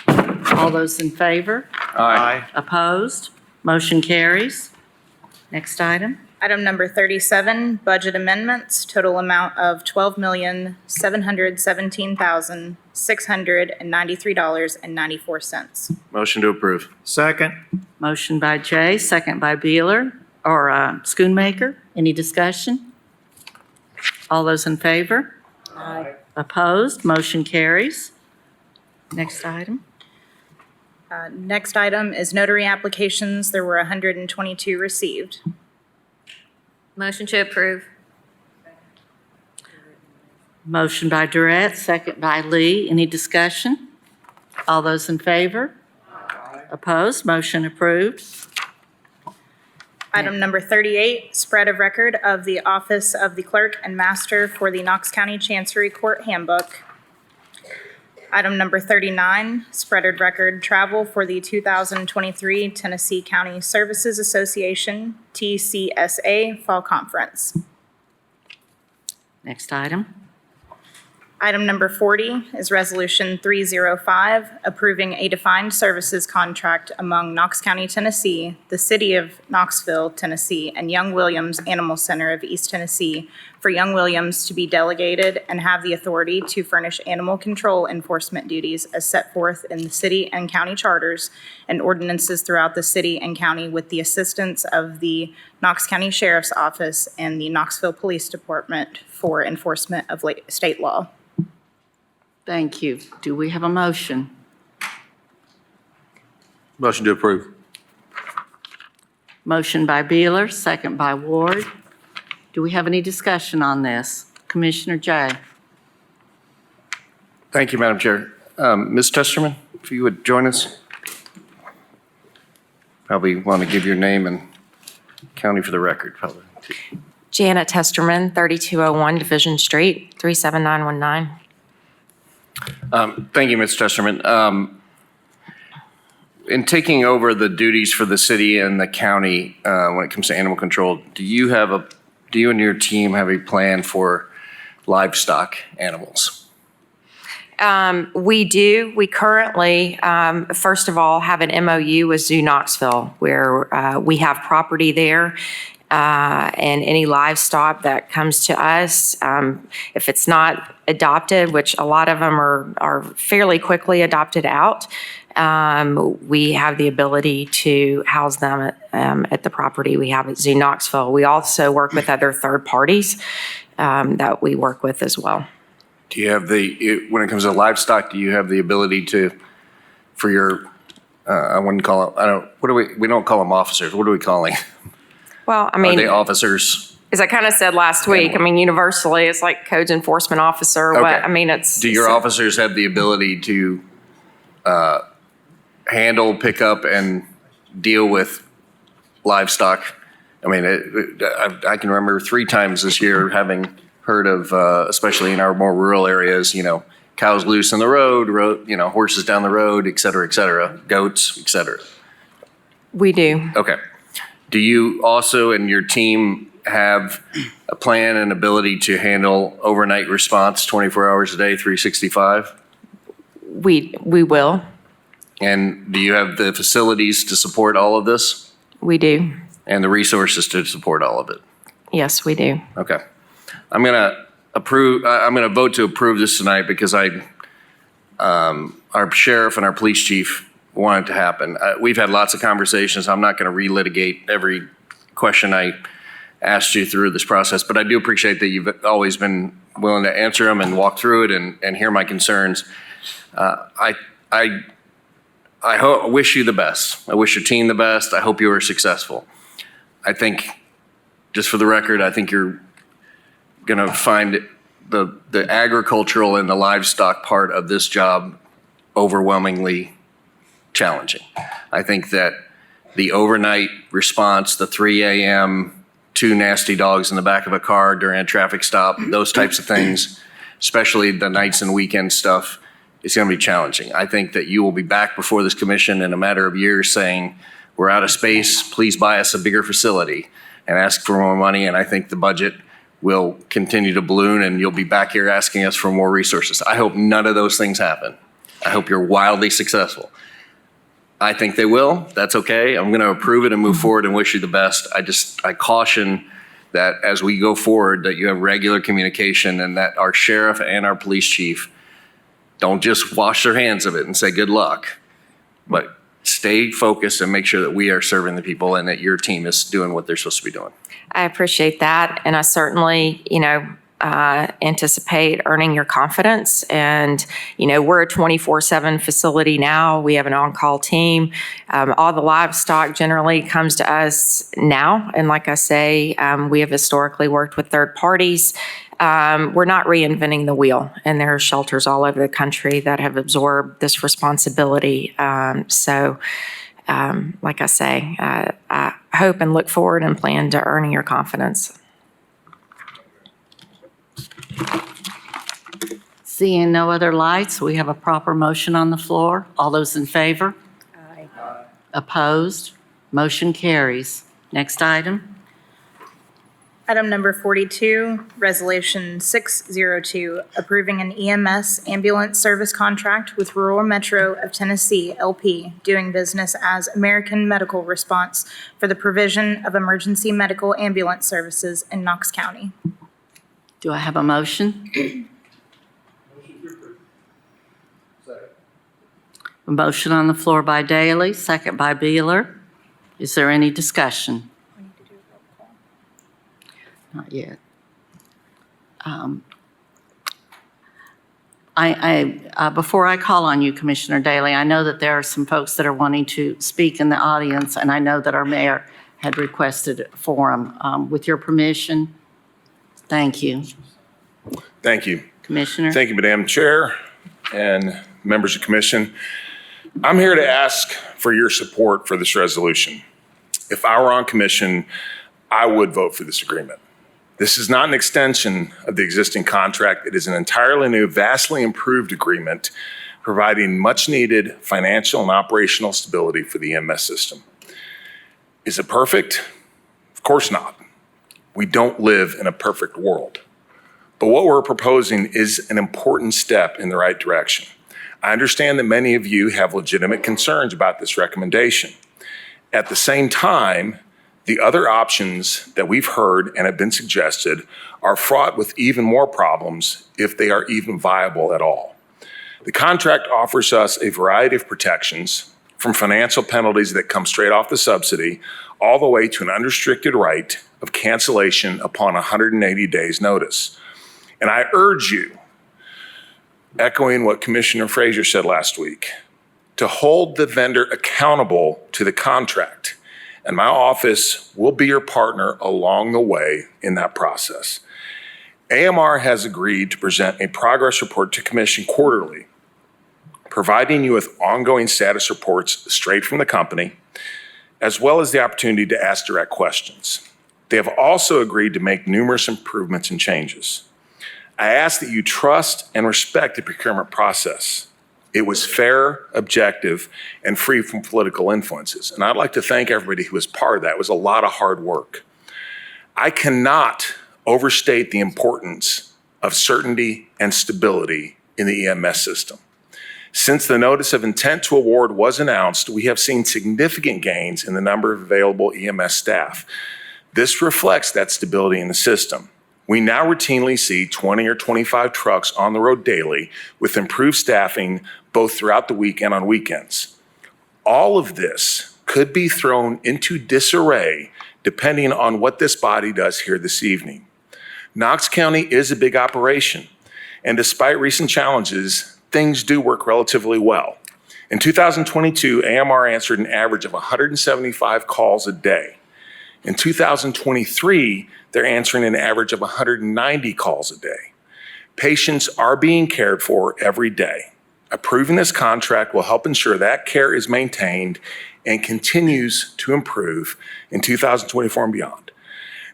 All those in favor? Aye. Opposed, motion carries. Next item. Item number 37, budget amendments, total amount of $12,717,693.94. Motion to approve. Second. Motion by Jay, second by Beeler, or Schoonmaker. Any discussion? All those in favor? Aye. Opposed? Motion carries. Next item. Next item is notary applications. There were 122 received. Motion to approve. Motion by Durrett, second by Lee. Any discussion? All those in favor? Opposed? Motion approved. Item number 38, spread of record of the Office of the Clerk and Master for the Knox County Chancery Court Handbook. Item number 39, spread of record travel for the 2023 Tennessee County Services Association, TCSA Fall Conference. Next item. Item number 40 is Resolution 305, approving a defined services contract among Knox County, Tennessee, the City of Knoxville, Tennessee, and Young Williams Animal Center of East Tennessee for Young Williams to be delegated and have the authority to furnish animal control enforcement duties as set forth in the city and county charters and ordinances throughout the city and county with the assistance of the Knox County Sheriff's Office and the Knoxville Police Department for enforcement of state law. Thank you. Do we have a motion? Motion to approve. Motion by Beeler, second by Ward. Do we have any discussion on this? Commissioner Jay? Thank you, Madam Chair. Ms. Testerman, if you would join us. Probably want to give your name and county for the record, probably. Janet Testerman, 3201 Division Street, 37919. Thank you, Ms. Testerman. In taking over the duties for the city and the county when it comes to animal control, do you and your team have a plan for livestock animals? We do. We currently, first of all, have an MOU with Zoo Knoxville where we have property there. And any livestock that comes to us, if it's not adopted, which a lot of them are fairly quickly adopted out, we have the ability to house them at the property we have at Zoo Knoxville. We also work with other third parties that we work with as well. Do you have when it comes to livestock, do you have the ability for your, I wouldn't call it, we don't call them officers. What are we calling? Well, I Are mean, they officers? as I kind of said last week, I mean, universally, it's like codes enforcement officer. Okay. What I mean, it's. Do your officers have the ability to handle, pick up, and deal with livestock? I mean, I can remember 3 times this year having heard of, especially in our more rural areas, cows loose in the road, horses down the road, et cetera, goats, et cetera. We do. Okay. Do you also and your team have a plan and ability to handle overnight response 24 hours a day, 365? We will. And do you have the facilities to support all of this We do. and the resources to support all of it? Yes, we do. Okay. I'm going to vote to approve this tonight because our sheriff and our police chief want it to happen. We've had lots of conversations. I'm not going to relitigate every question I asked you through this process, but I do appreciate that you've always been willing to answer them and walk through it and hear my concerns. I wish you the best. I wish your team the best. I hope you are successful. I think, just for the record, I think you're going to find the agricultural and the livestock part of this job overwhelmingly challenging. I think that the overnight response, the 3 a.m., 2 nasty dogs in the back of a car during a traffic stop, those types of things, especially the nights and weekend stuff, is going to be challenging. I think that you will be back before this commission in a matter of years saying, we're out of space, please buy us a bigger facility, and ask for more money. And I think the budget will continue to balloon and you'll be back here asking us for more resources. I hope none of those things happen. I hope you're wildly successful. I think they will. That's okay. I'm going to approve it and move forward and wish you the best. I caution that as we go forward, that you have regular communication and that our sheriff and our police chief don't just wash their hands of it and say good luck, but stay focused and make sure that we are serving the people and that your team is doing what they're supposed to be doing. I appreciate that, and I certainly, anticipate earning your confidence. And, we're a 24/7 facility now. We have an on-call team. All the livestock generally comes to us now. And like I say, we have historically worked with third parties. We're not reinventing the wheel, and there are shelters all over the country that have absorbed this responsibility. Like I say, I hope and look forward and plan to earning your confidence. Seeing no other lights, we have a proper motion on the floor. All those in favor? Aye. Opposed? Motion carries. Next item. Item number 42, Resolution 602, approving an EMS ambulance service contract with Rural Metro of Tennessee, LP, doing business as American Medical Response for the provision of emergency medical ambulance services in Knox County. Do I have a motion? A motion on the floor by Daley, second by Beeler. Is there any discussion? Not yet. Before I call on you, Commissioner Daley, I know that there are some folks that are wanting to speak in the audience, and I know that our mayor had requested a forum. With your permission, thank you. Thank you. Commissioner? Thank you, Madam Chair and members of commission. I'm here to ask for your support for this resolution. If I were on commission, I would vote for this agreement. This is not an extension of the existing contract. It is an entirely new, vastly improved agreement, providing much-needed financial and operational stability for the EMS system. Is it perfect? Of course not. We don't live in a perfect world. But what we're proposing is an important step in the right direction. I understand that many of you have legitimate concerns about this recommendation. At the same time, the other options that we've heard and have been suggested are fraught with even more problems if they are even viable at all. The contract offers us a variety of protections, from financial penalties that come straight off the subsidy, all the way to an unrestricted right of cancellation upon 180 days notice. And I urge you, echoing what Commissioner Frazier said last week, to hold the vendor accountable to the contract. And my office will be your partner along the way in that process. AMR has agreed to present a progress report to Commission quarterly, providing you with ongoing status reports straight from the company, as well as the opportunity to ask direct questions. They have also agreed to make numerous improvements and changes. I ask that you trust and respect the procurement process. It was fair, objective, and free from political influences. And I'd like to thank everybody who was part of that. It was a lot of hard work. I cannot overstate the importance of certainty and stability in the EMS system. Since the notice of intent to award was announced, we have seen significant gains in the number of available EMS staff. This reflects that stability in the system. We now routinely see 20 or 25 trucks on the road daily with improved staffing both throughout the week and on weekends. All of this could be thrown into disarray depending on what this body does here this evening. Knox County is a big operation, and despite recent challenges, things do work relatively well. In 2022, AMR answered an average of 175 calls a day. In 2023, they're answering an average of 190 calls a day. Patients are being cared for every day. Approving this contract will help ensure that care is maintained and continues to improve in 2024 and beyond.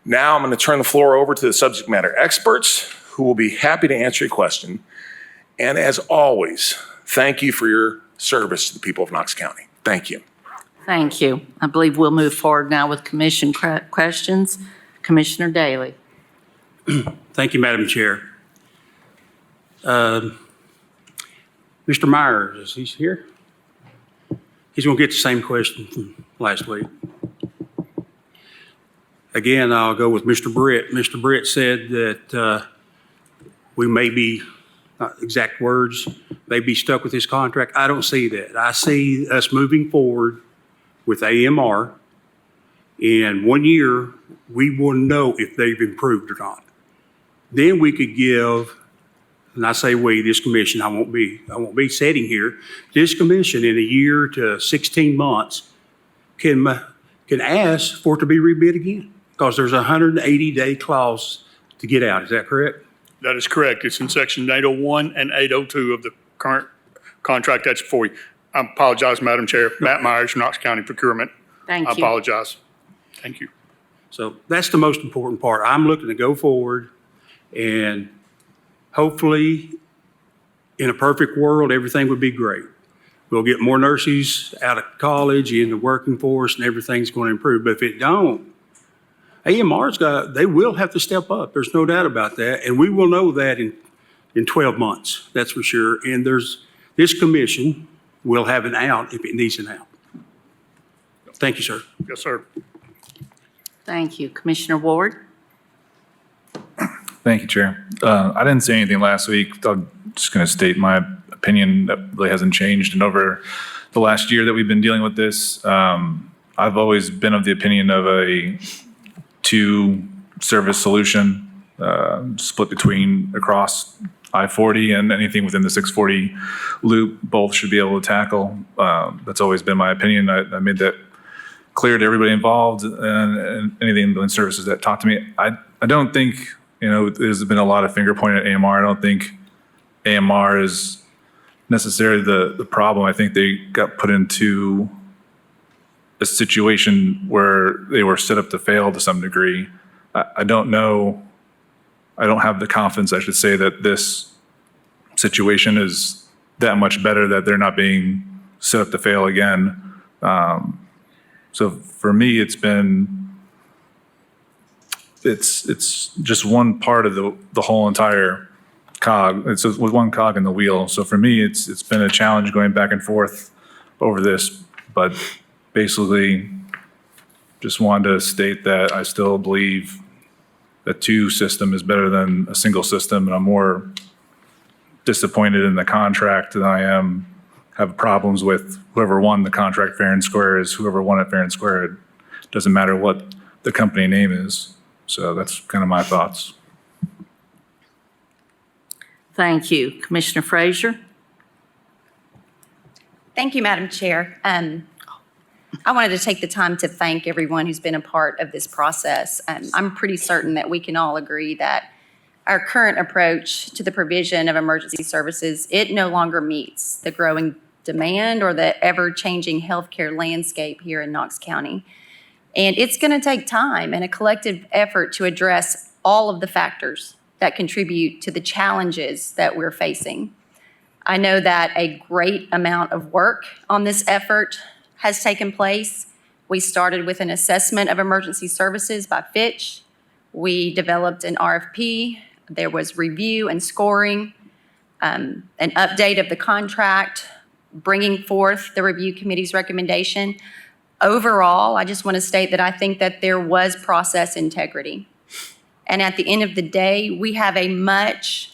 Now I'm going to turn the floor over to the subject matter experts who will be happy to answer your question. And as always, thank you for your service to the people of Knox County. Thank you. Thank you. I believe we'll move forward now with commission questions. Commissioner Daley. Thank you, Madam Chair. Mr. Myers, is he here? he's going to get the same question from last week. Again, I'll go with Mr. Britt. Mr. Britt said that we may be, not exact words, may be stuck with this contract. I don't see that. I see us moving forward with AMR. In 1 year, we will know if they've improved or not. Then we could give, and I say we, this commission, I won't be sitting here. This commission in a year to 16 months can ask for it to be rebid again because there's a 180-day clause to get out. Is that correct? That is correct. It's in section 801 and 802 of the current contract that's before you. I apologize, Madam Chair. Matt Myers, Knox County Procurement. Thank I you. apologize. Thank you. So that's the most important part. I'm looking to go forward and hopefully in a perfect world, everything would be great. We'll get more nurses out of college in the working force and everything's going to improve. But if it don't, they will have to step up. There's no doubt about that. And we will know that in 12 months, that's for sure. And this commission will have an out if it needs an out. Thank you, sir. Yes, sir. Thank you. Commissioner Ward? Thank you, Chair. I didn't say anything last week. I'm just going to state my opinion that really hasn't changed. And over the last year that we've been dealing with this, I've always been of the opinion of a two-service solution, split across I-40 and anything within the 640 loop. Both should be able to tackle. That's always been my opinion. I made that clear to everybody involved and anything in services that talk to me. I don't think, there's been a lot of finger pointing at AMR. I don't think AMR is necessarily the problem. I think they got put into a situation where they were set up to fail to some degree. I don't know. I don't have the confidence, I should say, that this situation is that much better that they're not being set up to fail again. So for me, it's just one part of the whole entire cog. It's with one cog in the wheel. So for me, it's been a challenge going back and forth over this, but basically just wanted to state that I still believe a two system is better than a single system, and I'm more disappointed in the contract than I am have problems with whoever won the contract fair and square is whoever won it fair and square. It doesn't matter what the company name is. So that's kind of my thoughts. Thank you. Commissioner Frazier? Thank you, Madam Chair. I wanted to take the time to thank everyone who's been a part of this process. I'm pretty certain that we can all agree that our current approach to the provision of emergency services, it no longer meets the growing demand or the ever-changing healthcare landscape here in Knox County. And it's going to take time and a collective effort to address all of the factors that contribute to the challenges that we're facing. I know that a great amount of work on this effort has taken place. We started with an assessment of emergency services by Fitch. We developed an RFP. There was review and scoring, an update of the contract, bringing forth the review committee's recommendation. Overall, I just want to state that I think that there was process integrity. And at the end of the day, we have a much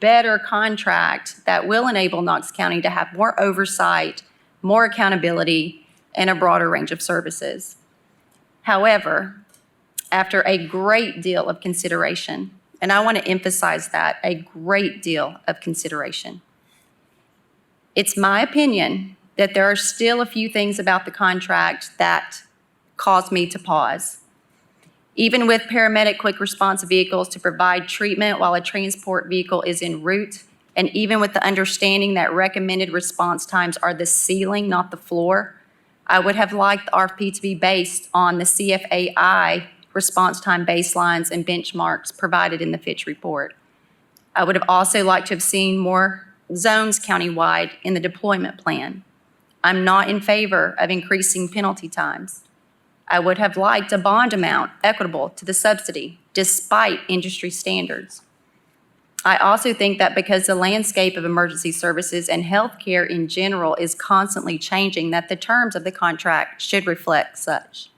better contract that will enable Knox County to have more oversight, more accountability, and a broader range of services. However, after a great deal of consideration, and I want to emphasize that, a great deal of consideration, it's my opinion that there are still a few things about the contract that cause me to pause. Even with paramedic quick response vehicles to provide treatment while a transport vehicle is en route, and even with the understanding that recommended response times are the ceiling, not the floor, I would have liked the RFP to be based on the CFAI response time baselines and benchmarks provided in the Fitch report. I would have also liked to have seen more zones countywide in the deployment plan. I'm not in favor of increasing penalty times. I would have liked a bond amount equitable to the subsidy despite industry standards. I also think that because the landscape of emergency services and healthcare in general is constantly changing, that the terms of the contract should reflect such.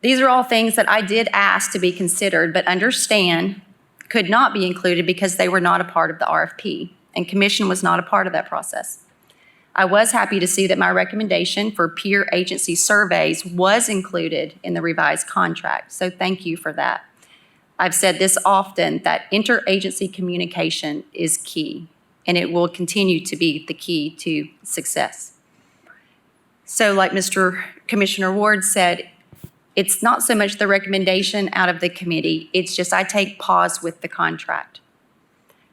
These are all things that I did ask to be considered, but understand could not be included because they were not a part of the RFP, and commission was not a part of that process. I was happy to see that my recommendation for peer agency surveys was included in the revised contract, so thank you for that. I've said this often, that interagency communication is key, and it will continue to be the key to success. So like Mr. Commissioner Ward said, it's not so much the recommendation out of the committee, it's just I take pause with the contract.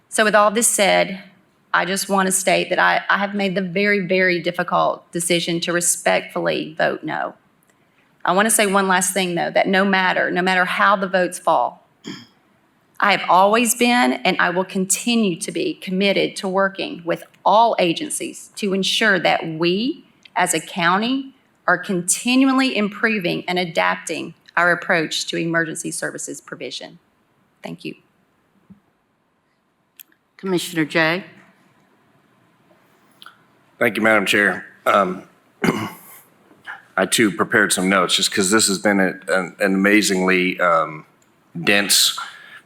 So with all this said, I just want to state that I have made the very, very difficult decision to respectfully vote no. I want to say one last thing, though, that no matter how the votes fall, I have always been and I will continue to be committed to working with all agencies to ensure that we, as a county, are continually improving and adapting our approach to emergency services provision. Thank you. Commissioner Jay? Thank you, Madam Chair. I too prepared some notes just because this has been an amazingly dense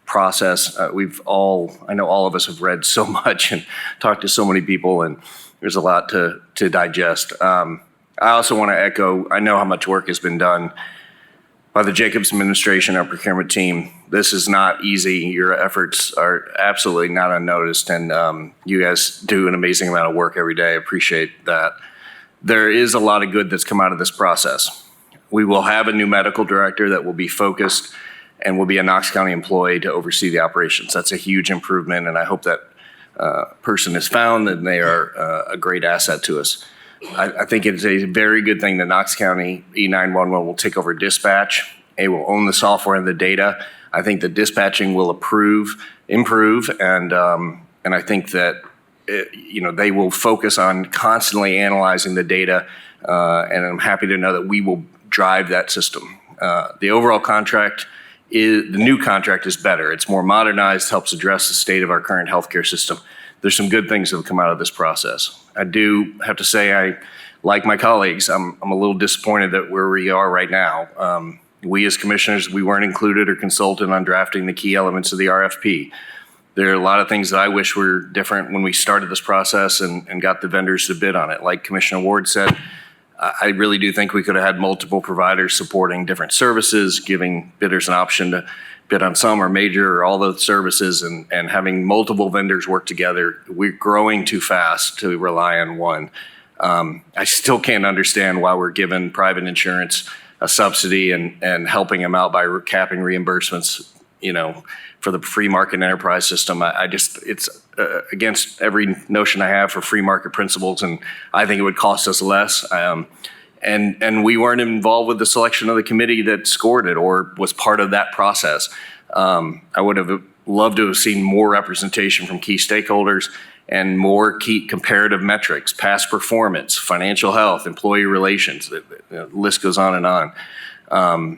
process. I know all of us have read so much and talked to so many people, and there's a lot to digest. I also want to echo, I know how much work has been done by the Jacobs administration, our procurement team. This is not easy. Your efforts are absolutely not unnoticed, and you guys do an amazing amount of work every day. I appreciate that. There is a lot of good that's come out of this process. We will have a new medical director that will be focused and will be a Knox County employee to oversee the operations. That's a huge improvement, and I hope that person is found and they are a great asset to us. I think it is a very good thing that Knox County E911 will take over dispatch. It will own the software and the data. I think the dispatching will improve, and I think that they will focus on constantly analyzing the data, and I'm happy to know that we will drive that system. The overall contract the new contract is better. It's more modernized, helps address the state of our current healthcare system. There's some good things that have come out of this process. I do have to say, like my colleagues, I'm a little disappointed that where we are right now. We as commissioners, we weren't included or consulted on drafting the key elements of the RFP. There are a lot of things that I wish were different when we started this process and got the vendors to bid on it. Like Commissioner Ward said, I really do think we could have had multiple providers supporting different services, giving bidders an option to bid on some or major or all the services, and having multiple vendors work together. We're growing too fast to rely on one. I still can't understand why we're giving private insurance a subsidy and helping them out by capping reimbursements, for the free market enterprise system. It's against every notion I have for free market principles, and I think it would cost us less. And we weren't involved with the selection of the committee that scored it or was part of that process. I would have loved to have seen more representation from key stakeholders and more key comparative metrics, past performance, financial health, employee relations. The list goes on and on.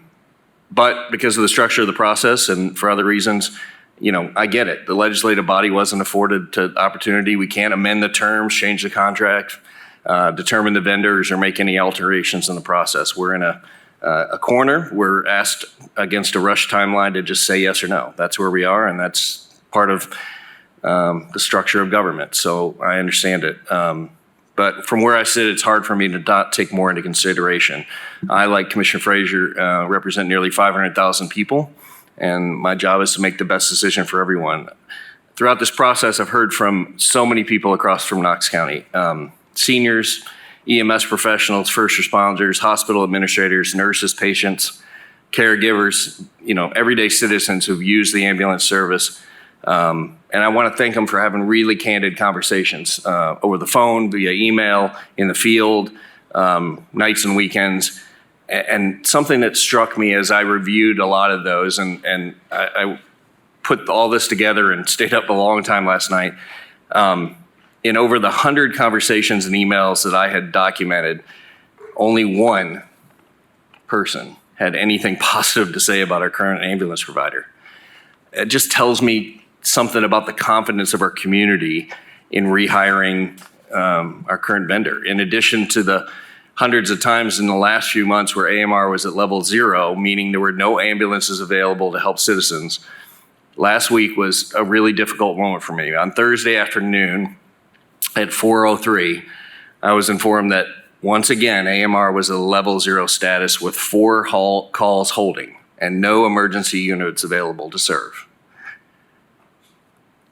But because of the structure of the process and for other reasons, I get it. The legislative body wasn't afforded the opportunity. We can't amend the terms, change the contract, determine the vendors, or make any alterations in the process. We're in a corner. We're asked against a rush timeline to just say yes or no. That's where we are, and that's part of the structure of government. So I understand it. But from where I sit, it's hard for me to not take more into consideration. I, like Commissioner Frazier, represent nearly 500,000 people, and my job is to make the best decision for everyone. Throughout this process, I've heard from so many people across from Knox County, seniors, EMS professionals, first responders, hospital administrators, nurses, patients, caregivers, everyday citizens who've used the ambulance service. And I want to thank them for having really candid conversations over the phone, via email, in the field, nights and weekends. And something that struck me as I reviewed a lot of those, and I put all this together and stayed up a long time last night. In over the 100 conversations and emails that I had documented, only one person had anything positive to say about our current ambulance provider. It just tells me something about the confidence of our community in rehiring our current vendor. In addition to the hundreds of times in the last few months where AMR was at level 0, meaning there were no ambulances available to help citizens, last week was a really difficult moment for me. On Thursday afternoon at 4:03, I was informed that once again, AMR was a level 0 status with 4 calls holding and no emergency units available to serve.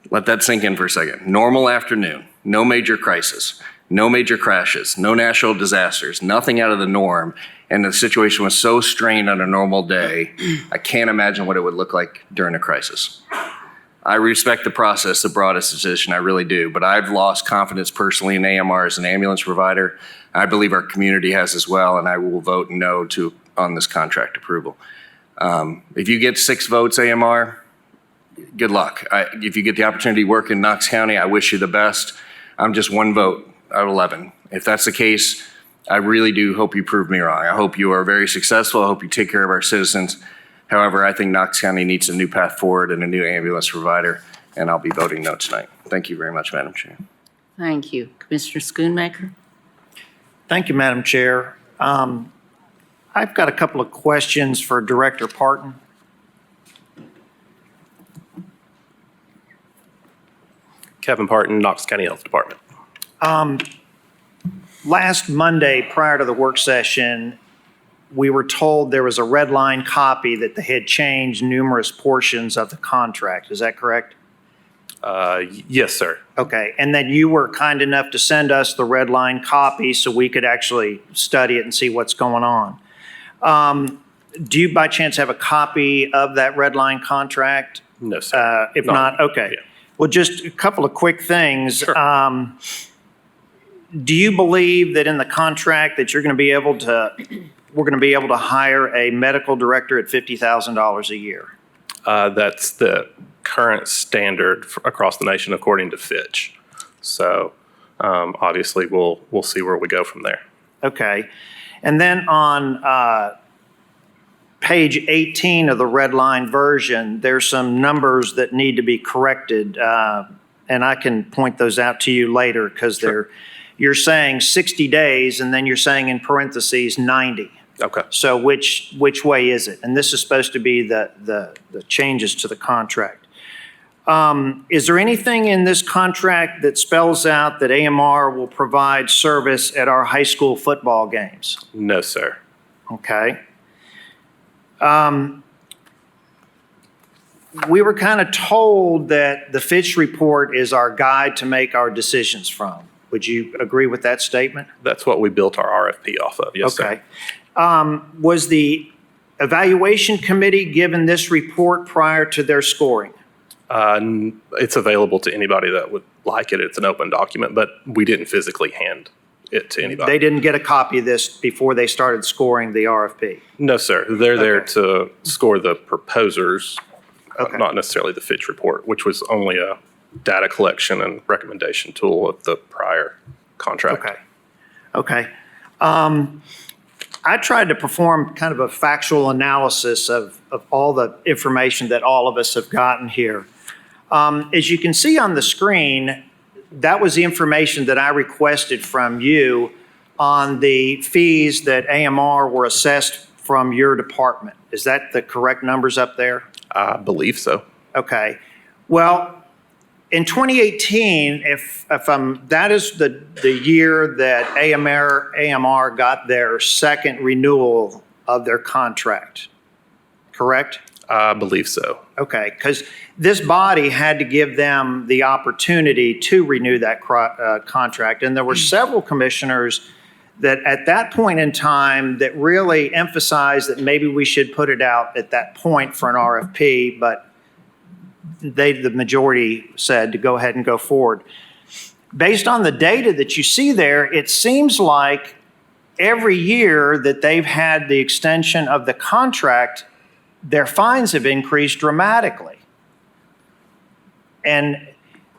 Let that sink in for a second. Normal afternoon, no major crisis, no major crashes, no natural disasters, nothing out of the norm, and the situation was so strained on a normal day, I can't imagine what it would look like during a crisis. I respect the process that brought us to this decision, I really do, but I've lost confidence personally in AMR as an ambulance provider. I believe our community has as well, and I will vote no on this contract approval. If you get 6 votes, AMR, good luck. If you get the opportunity to work in Knox County, I wish you the best. I'm just 1 vote out of 11. If that's the case, I really do hope you prove me wrong. I hope you are very successful. I hope you take care of our citizens. However, I think Knox County needs a new path forward and a new ambulance provider, and I'll be voting no tonight. Thank you very much, Madam Chair. Thank you. Commissioner Schoonmaker? Thank you, Madam Chair. I've got a couple of questions for Director Parton. Kevin Parton, Knox County Health Department. Last Monday, prior to the work session, we were told there was a red line copy that they had changed numerous portions of the contract. Is that correct? Yes, sir. Okay, and then you were kind enough to send us the red line copy so we could actually study it and see what's going on. Do you by chance have a copy of that red line contract? No, sir. If not, okay. Yeah. Well, just a couple of quick things. Sure. Do you believe that in the contract that we're going to be able to hire a medical director at $50,000 a year? That's the current standard across the nation according to Fitch. So obviously we'll see where we go from there. Okay. And then on page 18 of the red line version, there's some numbers that need to be corrected. And I can point those out to you later because you're saying 60 days and then you're saying in parentheses 90. Okay. So which way is it? And this is supposed to be the changes to the contract. Is there anything in this contract that spells out that AMR will provide service at our high school football games? No, sir. Okay. We were kind of told that the Fitch report is our guide to make our decisions from. Would you agree with that statement? That's what we built our RFP off of. Yes, Okay. sir. Was the evaluation committee given this report prior to their scoring? It's available to anybody that would like it. It's an open document, but we didn't physically hand it to anybody. They didn't get a copy of this before they started scoring the RFP? No, sir. They're there to score the proposers, Okay. not necessarily the Fitch report, which was only a data collection and recommendation tool of the prior contract. Okay. I tried to perform kind of a factual analysis of all the information that all of us have gotten here. As you can see on the screen, that was the information that I requested from you on the fees that AMR were assessed from your department. Is that the correct numbers up there? I believe so. Okay. Well, in 2018, that is the year that AMR got their second renewal of their contract, correct? I believe so. Okay, because this body had to give them the opportunity to renew that contract, and there were several commissioners that at that point in time that really emphasized that maybe we should put it out at that point for an RFP, but the majority said to go ahead and go forward. Based on the data that you see there, it seems like every year that they've had the extension of the contract, their fines have increased dramatically. And,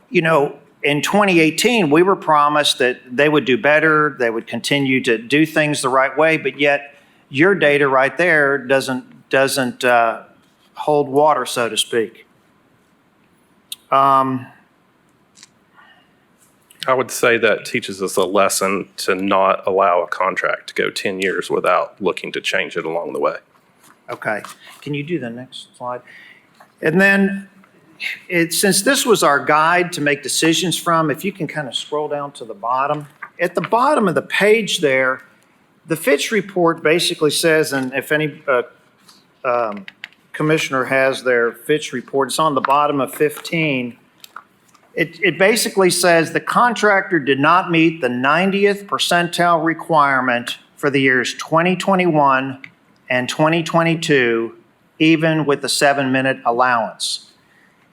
you know, in 2018, we were promised that they would do better, they would continue to do things the right way, but yet your data right there doesn't hold water, so to speak. I would say that teaches us a lesson to not allow a contract to go 10 years without looking to change it along the way. Okay, can you do the next slide? And then, since this was our guide to make decisions from, if you can kind of scroll down to the bottom. At the bottom of the page there, the Fitch report basically says, and if any commissioner has their Fitch report, it's on the bottom of 15. It basically says the contractor did not meet the 90th percentile requirement for the years 2021 and 2022, even with the 7-minute allowance.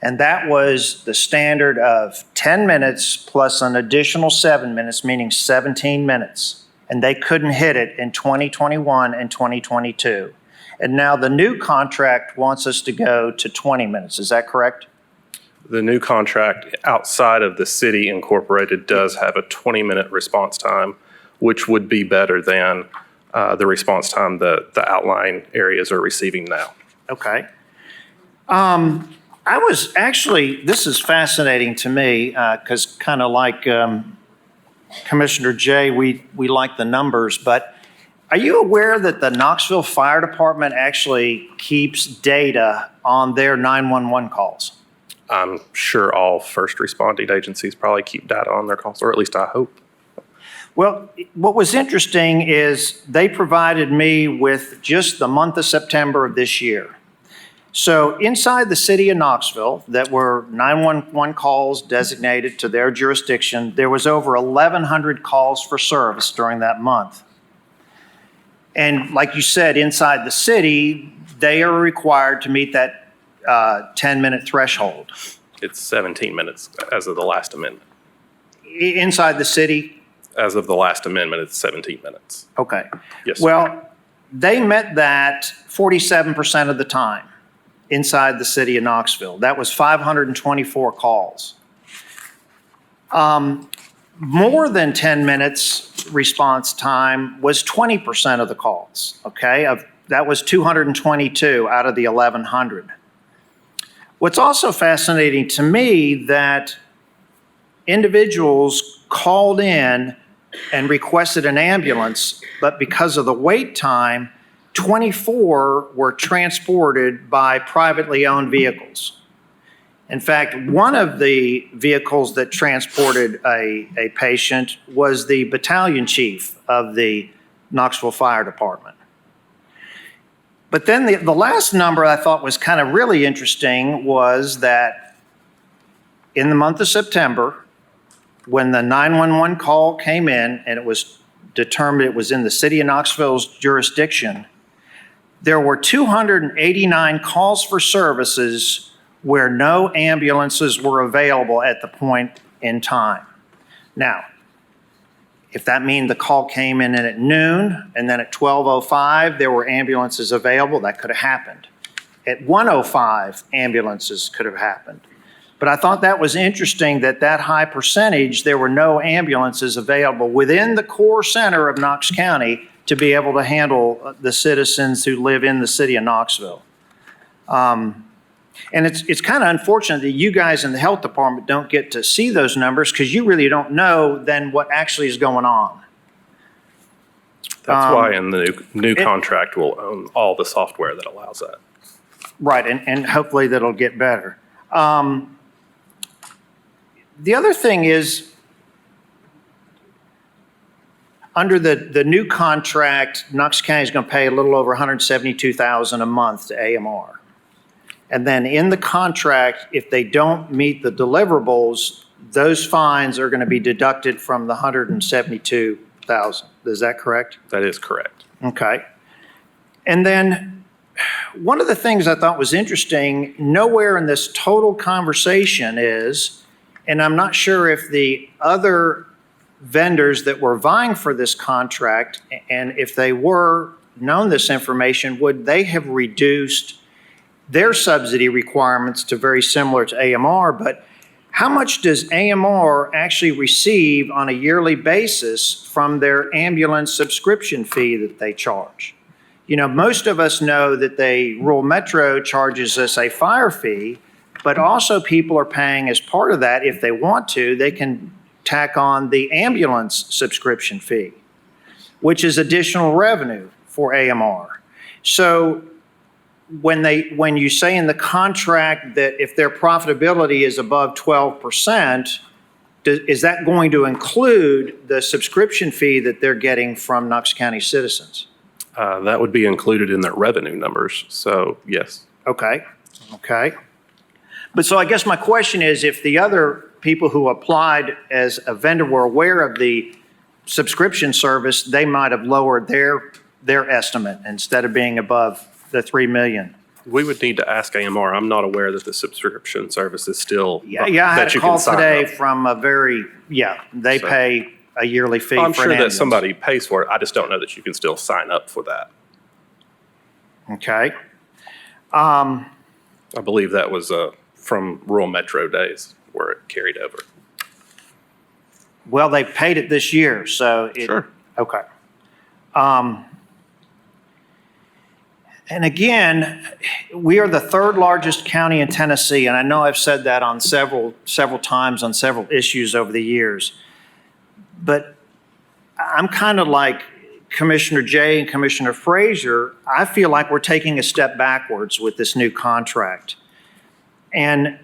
And that was the standard of 10 minutes plus an additional 7 minutes, meaning 17 minutes. And they couldn't hit it in 2021 and 2022. And now the new contract wants us to go to 20 minutes. Is that correct? The new contract outside of the city incorporated does have a 20-minute response time, which would be better than the response time that the outlying areas are receiving now. Okay. I was actually, this is fascinating to me because kind of like Commissioner Jay, we like the numbers, but are you aware that the Knoxville Fire Department actually keeps data on their 911 calls? I'm sure all first responding agencies probably keep data on their calls, or at least I hope. Well, what was interesting is they provided me with just the month of September of this year. So inside the city of Knoxville, that were 911 calls designated to their jurisdiction, there was over 1,100 calls for service during that month. And like you said, inside the city, they are required to meet that 10-minute threshold. It's 17 minutes as of the last amendment. Inside the city? As of the last amendment, it's 17 minutes. Okay. Yes, sir. Well, they met that 47% of the time inside the city of Knoxville. That was 524 calls. More than 10 minutes response time was 20% of the calls, okay? That was 222 out of the 1,100. What's also fascinating to me that individuals called in and requested an ambulance, but because of the wait time, 24 were transported by privately owned vehicles. In fact, one of the vehicles that transported a patient was the battalion chief of the Knoxville Fire Department. But then the last number I thought was kind of really interesting was that in the month of September, when the 911 call came in and it was determined it was in the city of Knoxville's jurisdiction, there were 289 calls for services where no ambulances were available at the point in time. Now, if that means the call came in at noon and then at 12:05 there were ambulances available, that could have happened. At 1:05, ambulances could have happened. But I thought that was interesting that high percentage, there were no ambulances available within the core center of Knox County to be able to handle the citizens who live in the city of Knoxville. And it's kind of unfortunate that you guys in the health department don't get to see those numbers because you really don't know then what actually is going on. That's why in the new contract we'll own all the software that allows that. Right, and hopefully that'll get better. The other thing is, under the new contract, Knox County is going to pay a little over $172,000 a month to AMR. And then in the contract, if they don't meet the deliverables, those fines are going to be deducted from the $172,000. Is that correct? That is correct. Okay. And then one of the things I thought was interesting, nowhere in this total conversation is, and I'm not sure if the other vendors that were vying for this contract, and if they were known this information, would they have reduced their subsidy requirements to very similar to AMR? But how much does AMR actually receive on a yearly basis from their ambulance subscription fee that they charge? You know, most of us know that rural metro charges us a fire fee, But also people are paying as part of that, if they want to, they can tack on the ambulance subscription fee, which is additional revenue for AMR. So when you say in the contract that if their profitability is above 12%, is that going to include the subscription fee that they're getting from Knox County citizens? That would be included in their revenue numbers, so yes. Okay. But so I guess my question is, if the other people who applied as a vendor were aware of the subscription service, they might have lowered their estimate instead of being above the 3 million. We would need to ask AMR. I'm not aware that the subscription service is still Yeah, I had that a you can call sign today up. from they So- pay a yearly fee for an I'm sure that ambulance. somebody pays for it. I just don't know that you can still sign up for that. Okay. I believe that was from rural metro days where it carried over. Well, they paid it this year, so it. Sure. Okay. And again, we are the third largest county in Tennessee, and I know I've said that on several times on several issues over the years. But I'm kind of like Commissioner Jay and Commissioner Frazier. I feel like we're taking a step backwards with this new contract. And,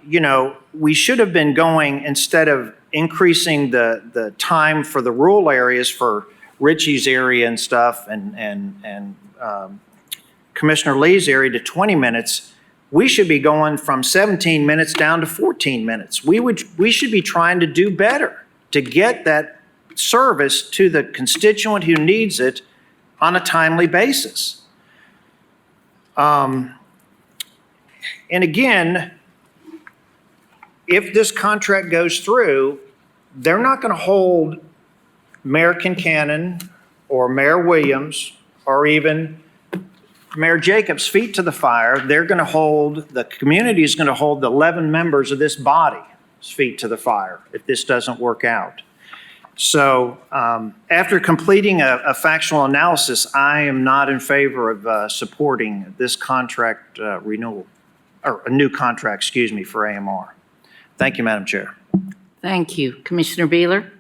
you know, we should have been going, instead of increasing the time for the rural areas for Richie's area and stuff and Commissioner Lee's area to 20 minutes, we should be going from 17 minutes down to 14 minutes. We should be trying to do better to get that service to the constituent who needs it on a timely basis. And again, if this contract goes through, they're not going to hold Mayor Kincannon or Mayor Williams or even Mayor Jacobs' feet to the fire. They're going to hold, the community is going to hold the 11 members of this body's feet to the fire if this doesn't work out. So after completing a factual analysis, I am not in favor of supporting this contract renewal, or a new contract, for AMR. Thank you, Madam Chair. Thank you. Commissioner Beeler?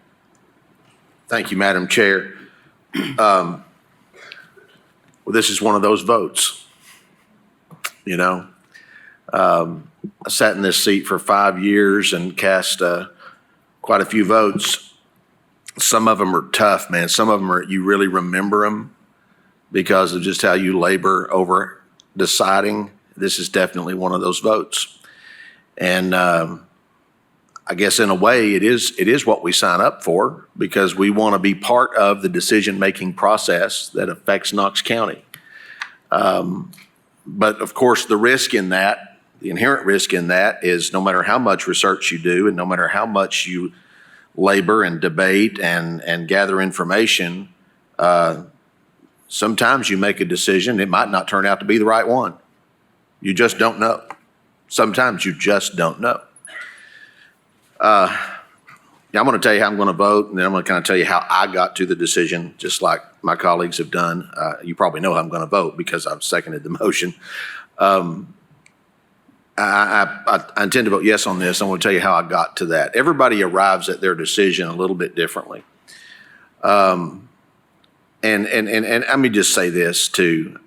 Thank you, Madam Chair. Well, this is one of those votes, you know. I sat in this seat for 5 years and cast quite a few votes. Some of them are tough, man. Some of them are, you really remember them because of just how you labor over deciding. This is definitely one of those votes. And I guess in a way it is what we sign up for, because we want to be part of the decision-making process that affects Knox County. But of course, the risk in that, the inherent risk in that is no matter how much research you do and no matter how much you labor and debate and gather information, sometimes you make a decision, it might not turn out to be the right one. You just don't know. Sometimes you just don't know. Yeah, I'm going to tell you how I'm going to vote, and then I'm going to kind of tell you how I got to the decision, just like my colleagues have done. You probably know how I'm going to vote because I've seconded the motion. I intend to vote yes on this. I'm going to tell you how I got to that. Everybody arrives at their decision a little bit differently. And let me just say this too.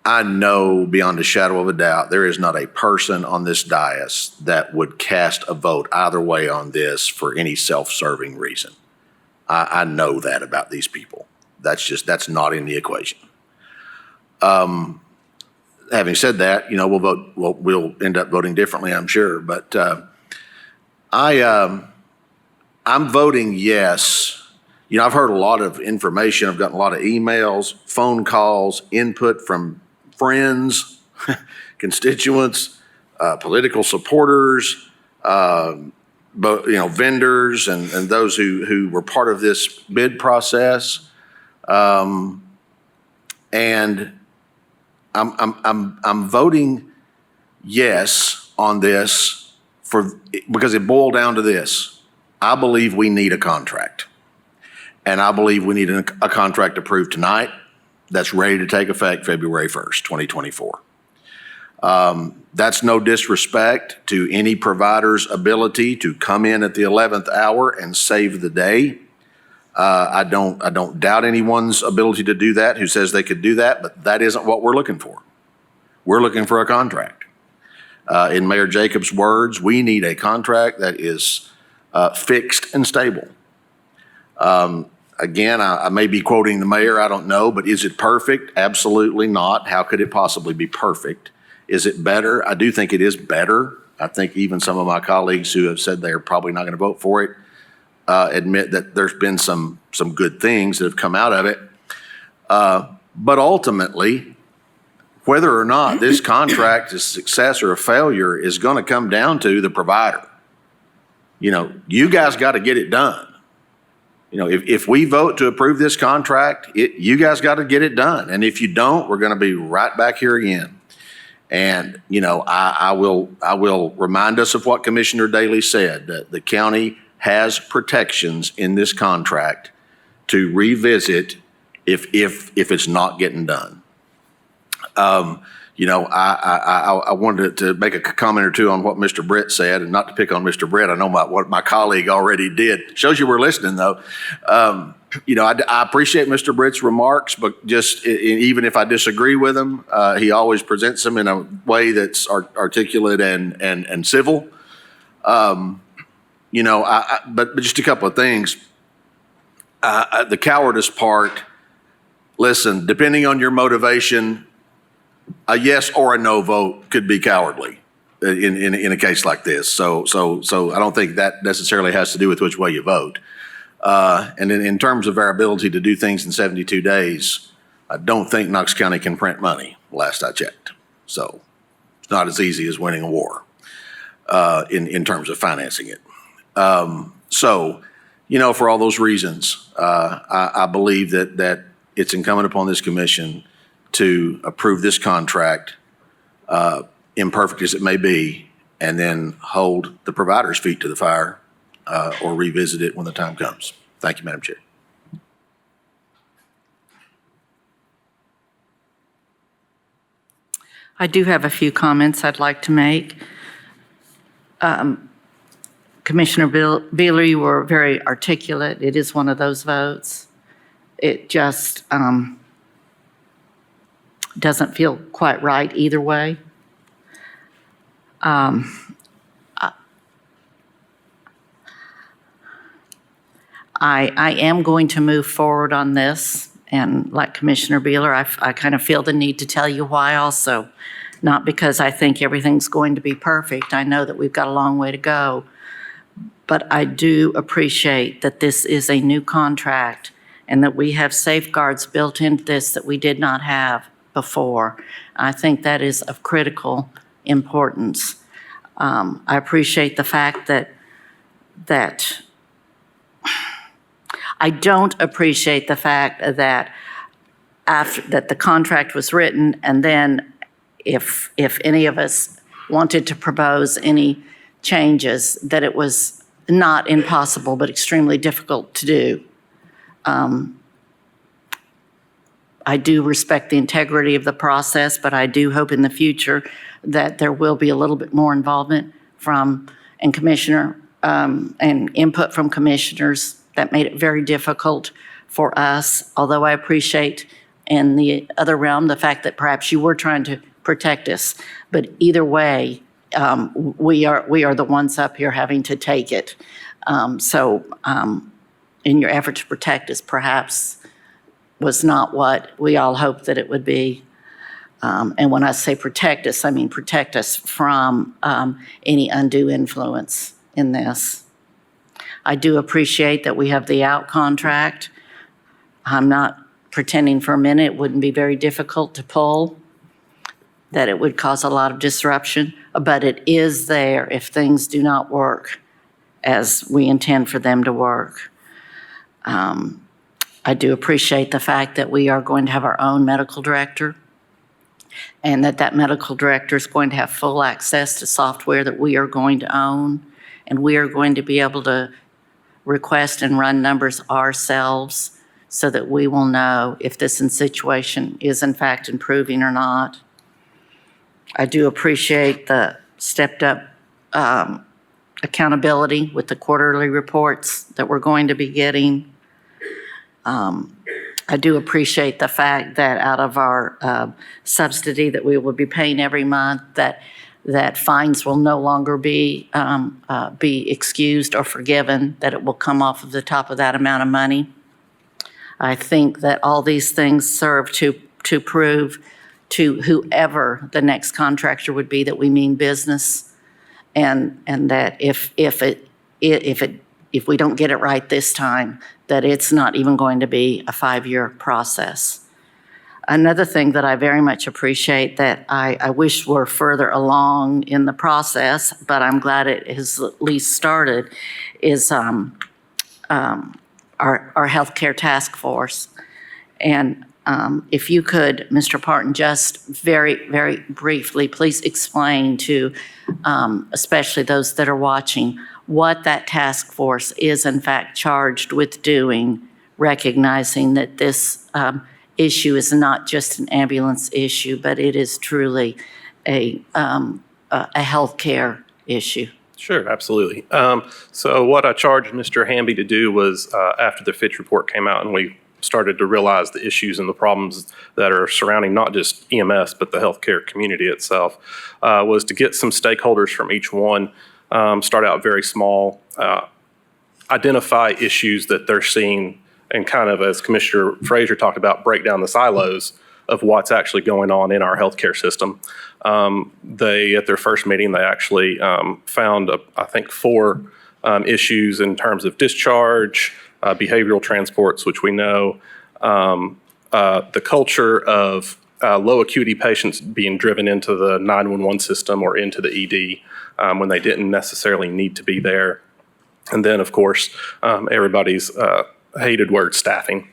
I know beyond a shadow of a doubt, there is not a person on this dais that would cast a vote either way on this for any self-serving reason. I know that about these people. That's not in the equation. Having said that, you know, we'll end up voting differently, I'm sure. But I'm voting yes. You know, I've heard a lot of information. I've gotten a lot of emails, phone calls, input from friends, constituents, political supporters, vendors, and those who were part of this bid process. And I'm voting yes on this because it boiled down to this. I believe we need a contract. And I believe we need a contract approved tonight that's ready to take effect February 1st, 2024. That's no disrespect to any provider's ability to come in at the 11th hour and save the day. I don't doubt anyone's ability to do that who says they could do that, but that isn't what we're looking for. We're looking for a contract. In Mayor Jacobs' words, we need a contract that is fixed and stable. Again, I may be quoting the mayor, I don't know, but is it perfect? Absolutely not. How could it possibly be perfect? Is it better? I do think it is better. I think even some of my colleagues who have said they're probably not going to vote for it admit that there's been some good things that have come out of it. But ultimately, whether or not this contract is a success or a failure is going to come down to the provider. You know, you guys got to get it done. You know, if we vote to approve this contract, you guys got to get it done. And if you don't, we're going to be right back here again. And, you know, I will remind us of what Commissioner Daly said, that the county has protections in this contract to revisit if it's not getting done. You know, I wanted to make a comment or two on what Mr. Britt said, and not to pick on Mr. Britt. I know what my colleague already did. Shows you we're listening, though. You know, I appreciate Mr. Britt's remarks, but just even if I disagree with him, he always presents them in a way that's articulate and civil. You know, but just a couple of things. The cowardice part, listen, depending on your motivation, a yes or a no vote could be cowardly in a case like this. So I don't think that necessarily has to do with which way you vote. And in terms of our ability to do things in 72 days, I don't think Knox County can print money, last I checked. So it's not as easy as winning a war in terms of financing it. So, you know, for all those reasons, I believe that it's incumbent upon this commission to approve this contract, imperfect as it may be, and then hold the provider's feet to the fire or revisit it when the time comes. Thank you, Madam Chair. I do have a few comments I'd like to make. Commissioner Beeler, you were very articulate. It is one of those votes. It just doesn't feel quite right either way. I am going to move forward on this, and like Commissioner Beeler, I kind of feel the need to tell you why also. Not because I think everything's going to be perfect. I know that we've got a long way to go, but I do appreciate that this is a new contract and that we have safeguards built into this that we did not have before. I think that is of critical importance. I appreciate the fact that I don't appreciate the fact that that the contract was written, and then if any of us wanted to propose any changes, that it was not impossible but extremely difficult to do. I do respect the integrity of the process, but I do hope in the future that there will be a little bit more involvement from and input from commissioners. That made it very difficult for us, although I appreciate in the other realm the fact that perhaps you were trying to protect us. But either way, we are the ones up here having to take it. In your effort to protect us, perhaps was not what we all hoped that it would be. And when I say protect us, I mean protect us from any undue influence in this. I do appreciate that we have the out contract. I'm not pretending for a minute it wouldn't be very difficult to pull, that it would cause a lot of disruption, but it is there if things do not work as we intend for them to work. I do appreciate the fact that we are going to have our own medical director, and that medical director is going to have full access to software that we are going to own, and we are going to be able to request and run numbers ourselves so that we will know if this situation is in fact improving or not. I do appreciate the stepped up accountability with the quarterly reports that we're going to be getting. I do appreciate the fact that out of our subsidy that we will be paying every month, that fines will no longer be excused or forgiven, that it will come off of the top of that amount of money. I think that all these things serve to prove to whoever the next contractor would be that we mean business, and that if we don't get it right this time, that it's not even going to be a 5-year process. Another thing that I very much appreciate that I wish were further along in the process, but I'm glad it has at least started, is our healthcare task force. And if you could, Mr. Parton, just very, very briefly, please explain to especially those that are watching what that task force is in fact charged with doing, recognizing that this issue is not just an ambulance issue, but it is truly a healthcare issue. Sure, absolutely. So what I charged Mr. Hamby to do was, after the Fitch report came out and we started to realize the issues and the problems that are surrounding not just EMS, but the healthcare community itself, was to get some stakeholders from each one, start out very small, identify issues that they're seeing, and kind of, as Commissioner Frazier talked about, break down the silos of what's actually going on in our healthcare system. They, at their first meeting, they actually found, I think, 4 issues in terms of discharge, behavioral transports, which we know, the culture of low acuity patients being driven into the 911 system or into the ED when they didn't necessarily need to be there. And then, of course, everybody's hated word, staffing.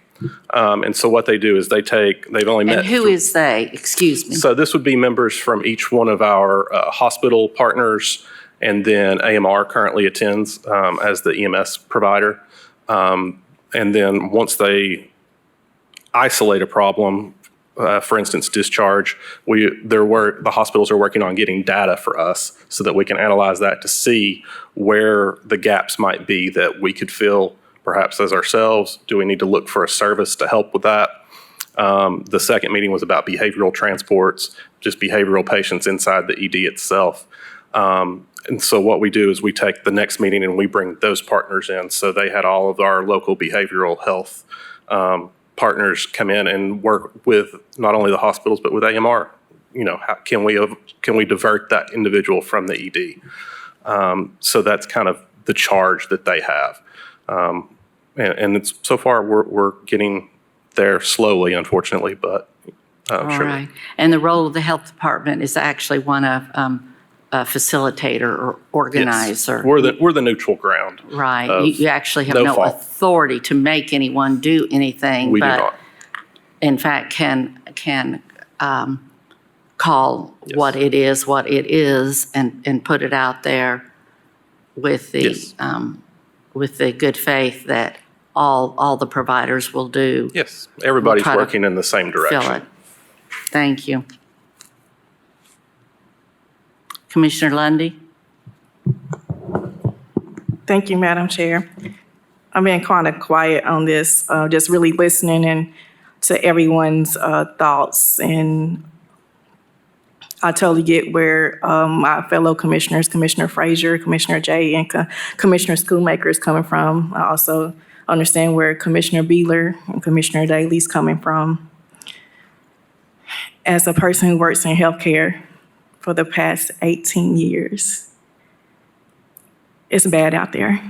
And so what they do is they've only met. And who is they? Excuse me. So this would be members from each one of our hospital partners, and then AMR currently attends as the EMS provider. And then once they isolate a problem, for instance, discharge, the hospitals are working on getting data for us so that we can analyze that to see where the gaps might be that we could fill perhaps as ourselves. Do we need to look for a service to help with that? The second meeting was about behavioral transports, just behavioral patients inside the ED itself. And so what we do is we take the next meeting and we bring those partners in. So they had all of our local behavioral health partners come in and work with not only the hospitals, but with AMR. You know, how can we divert that individual from the ED? So that's kind of the charge that they have. And it's, so far we're getting there slowly, unfortunately, but All surely. right. And the role of the health department is actually one of a facilitator or organizer. Yes. We're the neutral ground. Right. You actually have no no fault. authority to make anyone do anything. We do but not. in fact, can call what it is, and put it out there with the Yes. with the good faith that all the providers will do. Yes, everybody's We'll try to working in the same Fill direction. it. Thank you. Commissioner Lundy? Thank you, Madam Chair. I've been kind of quiet on this, just really listening and to everyone's thoughts. And I totally get where my fellow commissioners, Commissioner Frazier, Commissioner Jay, and Commissioner Schoolmaker is coming from. I also understand where Commissioner Beeler and Commissioner Daly's coming from. As a person who works in healthcare for the past 18 years, it's bad out there.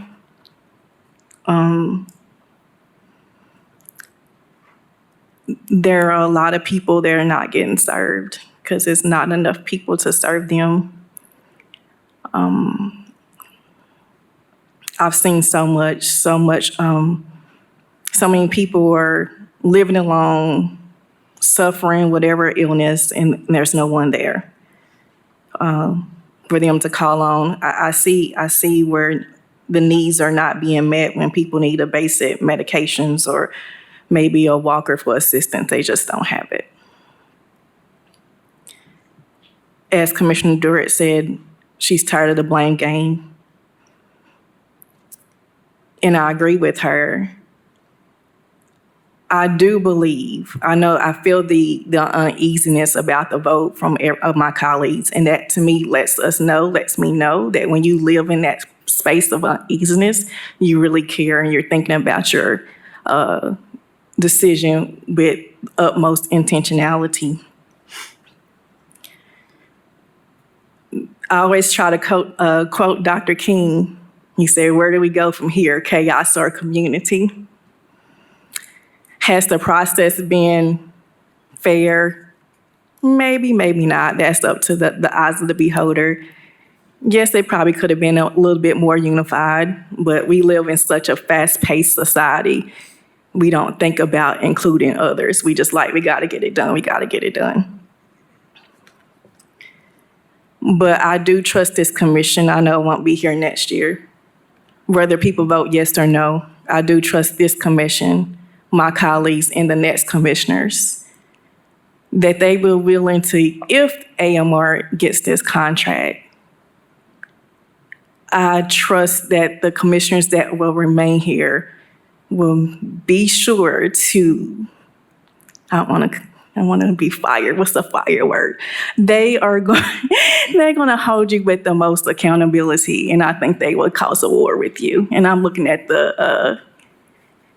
There are a lot of people that are not getting served because there's not enough people to serve them. I've seen so many people are living alone, suffering whatever illness, and there's no one there for them to call on. I see where the needs are not being met when people need a basic medications or maybe a walker for assistance. They just don't have it. as Commissioner Durrett said, she's tired of the blame game. And I agree with her. I do believe, I feel the uneasiness about the vote from of my colleagues, and that to me lets me know that when you live in that space of uneasiness, you really care and you're thinking about your decision with utmost intentionality. I always try to quote Dr. King. He said, "Where do we go from here, chaos or community?" Has the process been fair? Maybe, maybe not. That's up to the eyes of the beholder. Yes, they probably could have been a little bit more unified, but we live in such a fast-paced society. We don't think about including others. We just we got to get it done. We got to get it done. But I do trust this commission. I know it won't be here next year. Whether people vote yes or no, I do trust this commission, my colleagues, and the next commissioners, that they will be willing to, if AMR gets this contract, I trust that the commissioners that will remain here will be sure to, I want to be fired. What's the fire word? They're going to hold you with the most accountability, and I think they will cause a war with you. And I'm looking at the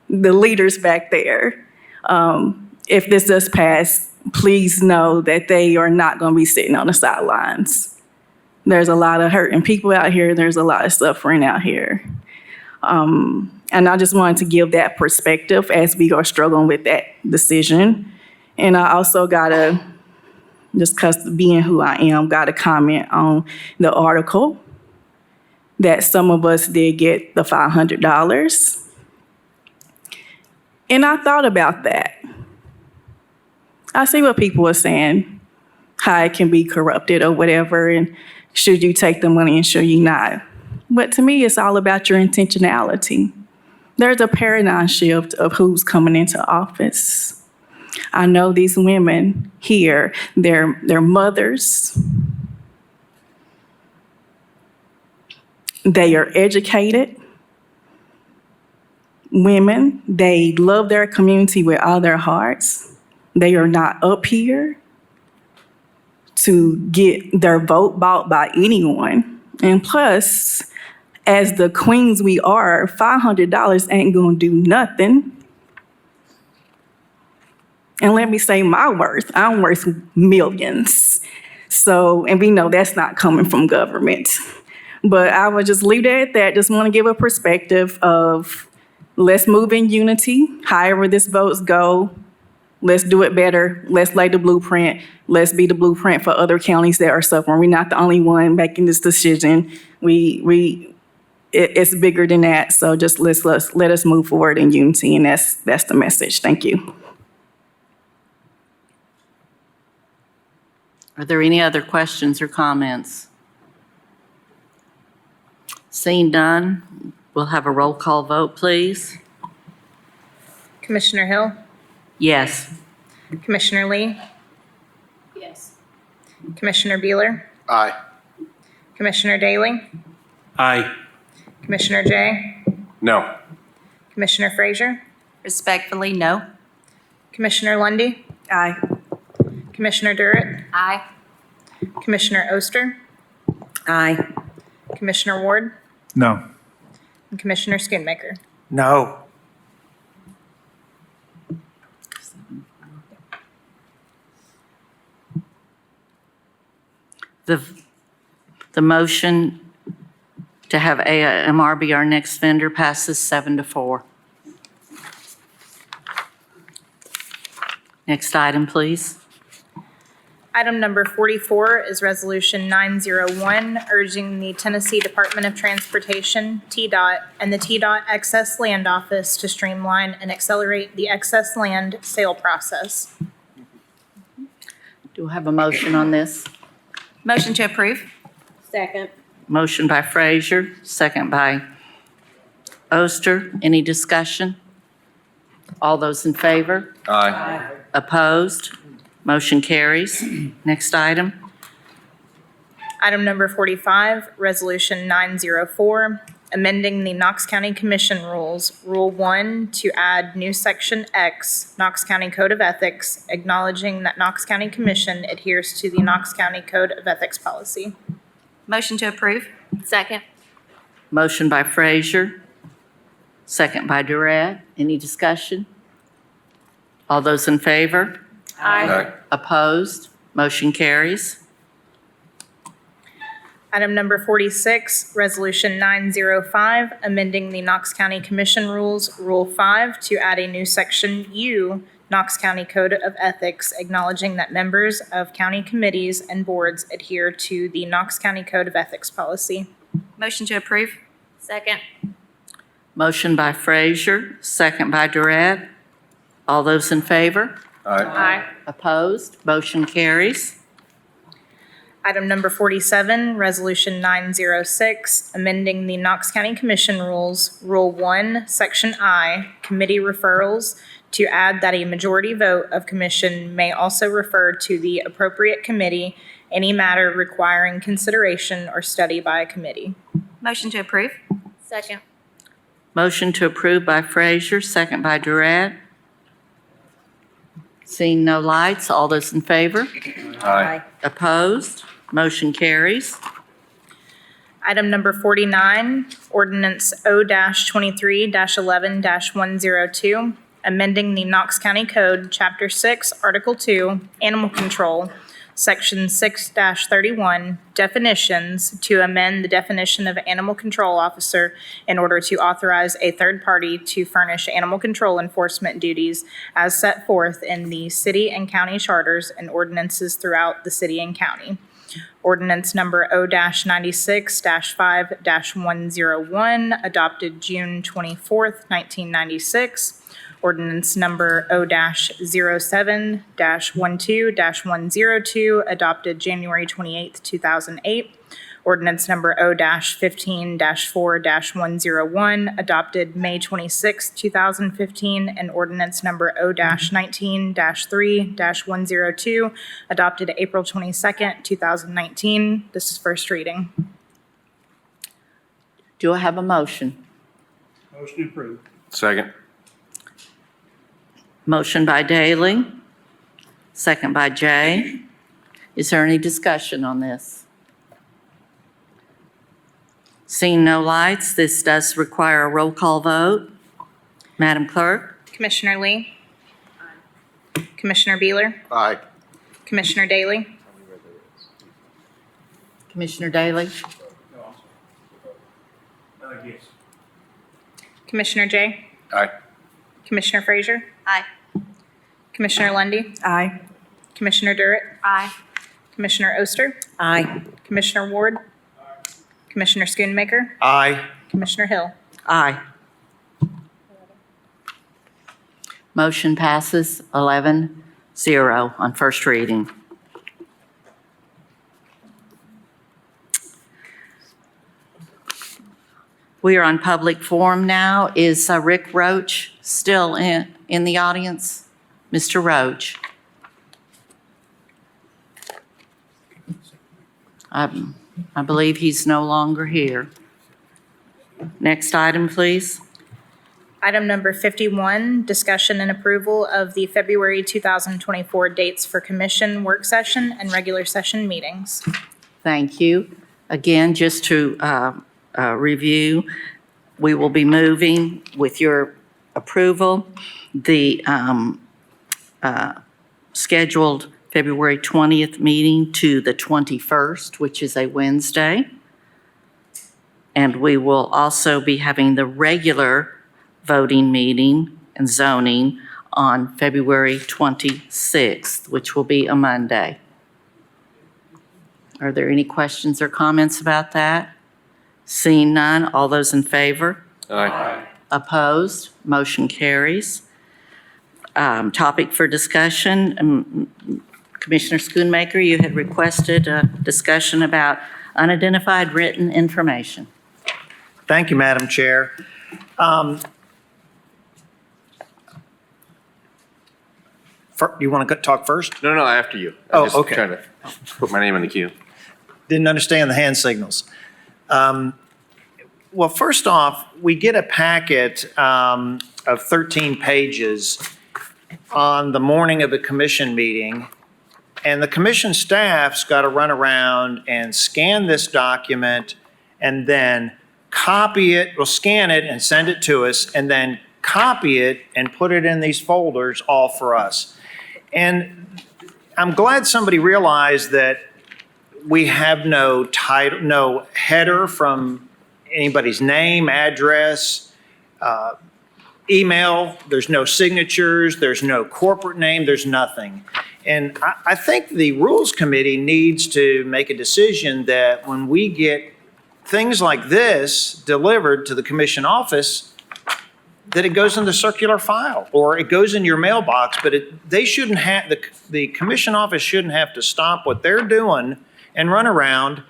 leaders back there. If this does pass, please know that they are not going to be sitting on the sidelines. There's a lot of hurting people out here. There's a lot of suffering out here. And I just wanted to give that perspective as we are struggling with that decision. And I also gotta, just because being who I am, gotta comment on the article that some of us did get the $500. And I thought about that. I see what people are saying, how it can be corrupted or whatever, and should you take the money and should you not? But to me, it's all about your intentionality. There's a paradigm shift of who's coming into office. I know these women here, they're mothers. They are educated women. They love their community with all their hearts. They are not up here to get their vote bought by anyone. And plus, as the queens we are, $500 ain't gonna do nothing. And let me say my worth, I'm worth millions. So, and we know that's not coming from government. But I would just leave it at that. Just want to give a perspective of let's move in unity. However this votes go, let's do it better. Let's lay the blueprint. Let's be the blueprint for other counties that are suffering. We're not the only one making this decision. It's bigger than that. So just let us move forward in unity, and that's the message. Thank you. Are there any other questions or comments? Seeing none, we'll have a roll call vote, please. Commissioner Hill? Yes. Commissioner Lee? Yes. Commissioner Beeler? Aye. Commissioner Daly? Aye. Commissioner Jay? No. Commissioner Frazier? Respectfully, no. Commissioner Lundy, Aye. Commissioner Durrett? Aye. Commissioner Oster? Aye. Commissioner Ward? No. And Commissioner Schoonmaker? No. The motion to have AMR be our next vendor passes 7-4. Next item, please. Item number 44 is Resolution 901, urging the Tennessee Department of Transportation, TDOT, and the TDOT Excess Land Office to streamline and accelerate the excess land sale process. Do we have a motion on this? Motion to approve. Second. Motion by Frazier, second by Oster. Any discussion? All those in favor? Aye. Opposed? Motion carries. Next item. Item number 45, Resolution 904, amending the Knox County Commission Rules, Rule 1, to add new Section X, Knox County Code of Ethics, acknowledging that Knox County Commission adheres to the Knox County Code of Ethics policy. Motion to approve. Second. Motion by Frazier, second by Durant. Any discussion? All those in favor? Aye. Opposed? Motion carries. Item number 46, Resolution 905, amending the Knox County Commission Rules, Rule 5, to add a new Section U, Knox County Code of Ethics, acknowledging that members of county committees and boards adhere to the Knox County Code of Ethics policy. Motion to approve. Second. Motion by Frazier, second by Durant. All those in favor? Aye. Opposed? Motion carries. Item number 47, Resolution 906, amending the Knox County Commission Rules, Rule 1, Section I, Committee Referrals, to add that a majority vote of commission may also refer to the appropriate committee any matter requiring consideration or study by a committee. Motion to approve. Second. Motion to approve by Frazier, second by Durant. Seeing no lights, all those in favor? Aye. Opposed? Motion carries. Item number 49, Ordinance O-23-11-102, amending the Knox County Code, Chapter 6, Article 2, Animal Control, Section 6-31, Definitions, to amend the definition of animal control officer in order to authorize a third party to furnish animal control enforcement duties as set forth in the city and county charters and ordinances throughout the city and county. Ordinance number O-96-5-101, adopted June 24th, 1996. Ordinance number O-07-12-102, adopted January 28th, 2008. Ordinance number O-15-4-101, adopted May 26, 2015, and ordinance number O-19-3-102, adopted April 22nd, 2019. This is first reading. Do I have a motion? Motion approved. Second. Motion by Daley, second by Jay. Is there any discussion on this? Seeing no lights, this does require a roll call vote. Madam Clerk? Commissioner Lee? Commissioner Beeler? Aye. Commissioner Daley? Commissioner Daley? Yes. Commissioner Jay? Aye. Commissioner Frazier? Aye. Commissioner Lundy, Aye. Commissioner Durrett? Aye. Commissioner Oster? Aye. Commissioner Ward? Commissioner Schoonmaker? Aye. Commissioner Hill? Aye. Motion passes 11-0 on first reading. We are on public forum now. Is Rick Roach still in the audience? Mr. Roach? I believe he's no longer here. Next item, please. Item number 51, discussion and approval of the February 2024 dates for commission work session and regular session meetings. Thank you. Again, just to review, we will be moving, with your approval, the scheduled February 20th meeting to the 21st, which is a Wednesday. And we will also be having the regular voting meeting and zoning on February 26th, which will be a Monday. Are there any questions or comments about that? Seeing none, all those in favor? Aye. Opposed? Motion carries. Topic for discussion, Commissioner Schoonmaker, you had requested a discussion about unidentified written information. Thank you, Madam Chair. Do you want to talk first? No, after you. Oh, I'm just okay. trying to put my name in the queue. Didn't understand the hand signals. Well, first off, we get a packet of 13 pages on the morning of the commission meeting, and the commission staff's got to run around and scan this document and then copy it, or scan it and send it to us, and then copy it and put it in these folders all for us. And I'm glad somebody realized that we have no title, no header from anybody's name, address, email. There's no signatures. There's no corporate name. There's nothing. And I think the Rules Committee needs to make a decision that when we get things like this delivered to the commission office, that it goes in the circular file or it goes in your mailbox, but they shouldn't have, the commission office shouldn't have to stop what they're doing and run around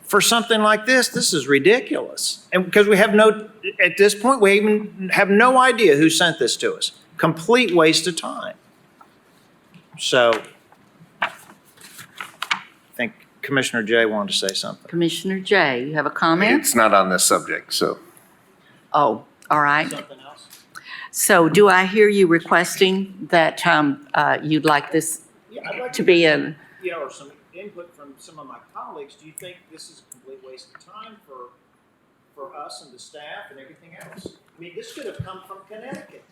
for something like this. This is ridiculous. And because we have no, at this point, we even have no idea who sent this to us. Complete waste of time. So I think Commissioner Jay wanted to say something. Commissioner Jay, you have a comment? It's not on this subject, so. Oh, all right. Something else? So do I hear you requesting that you'd like this Yeah, I'd like to be a, Yeah, or some input from some of my colleagues. Do you think this is a complete waste of time for us and the staff and everything else? I mean, this could have come from Connecticut.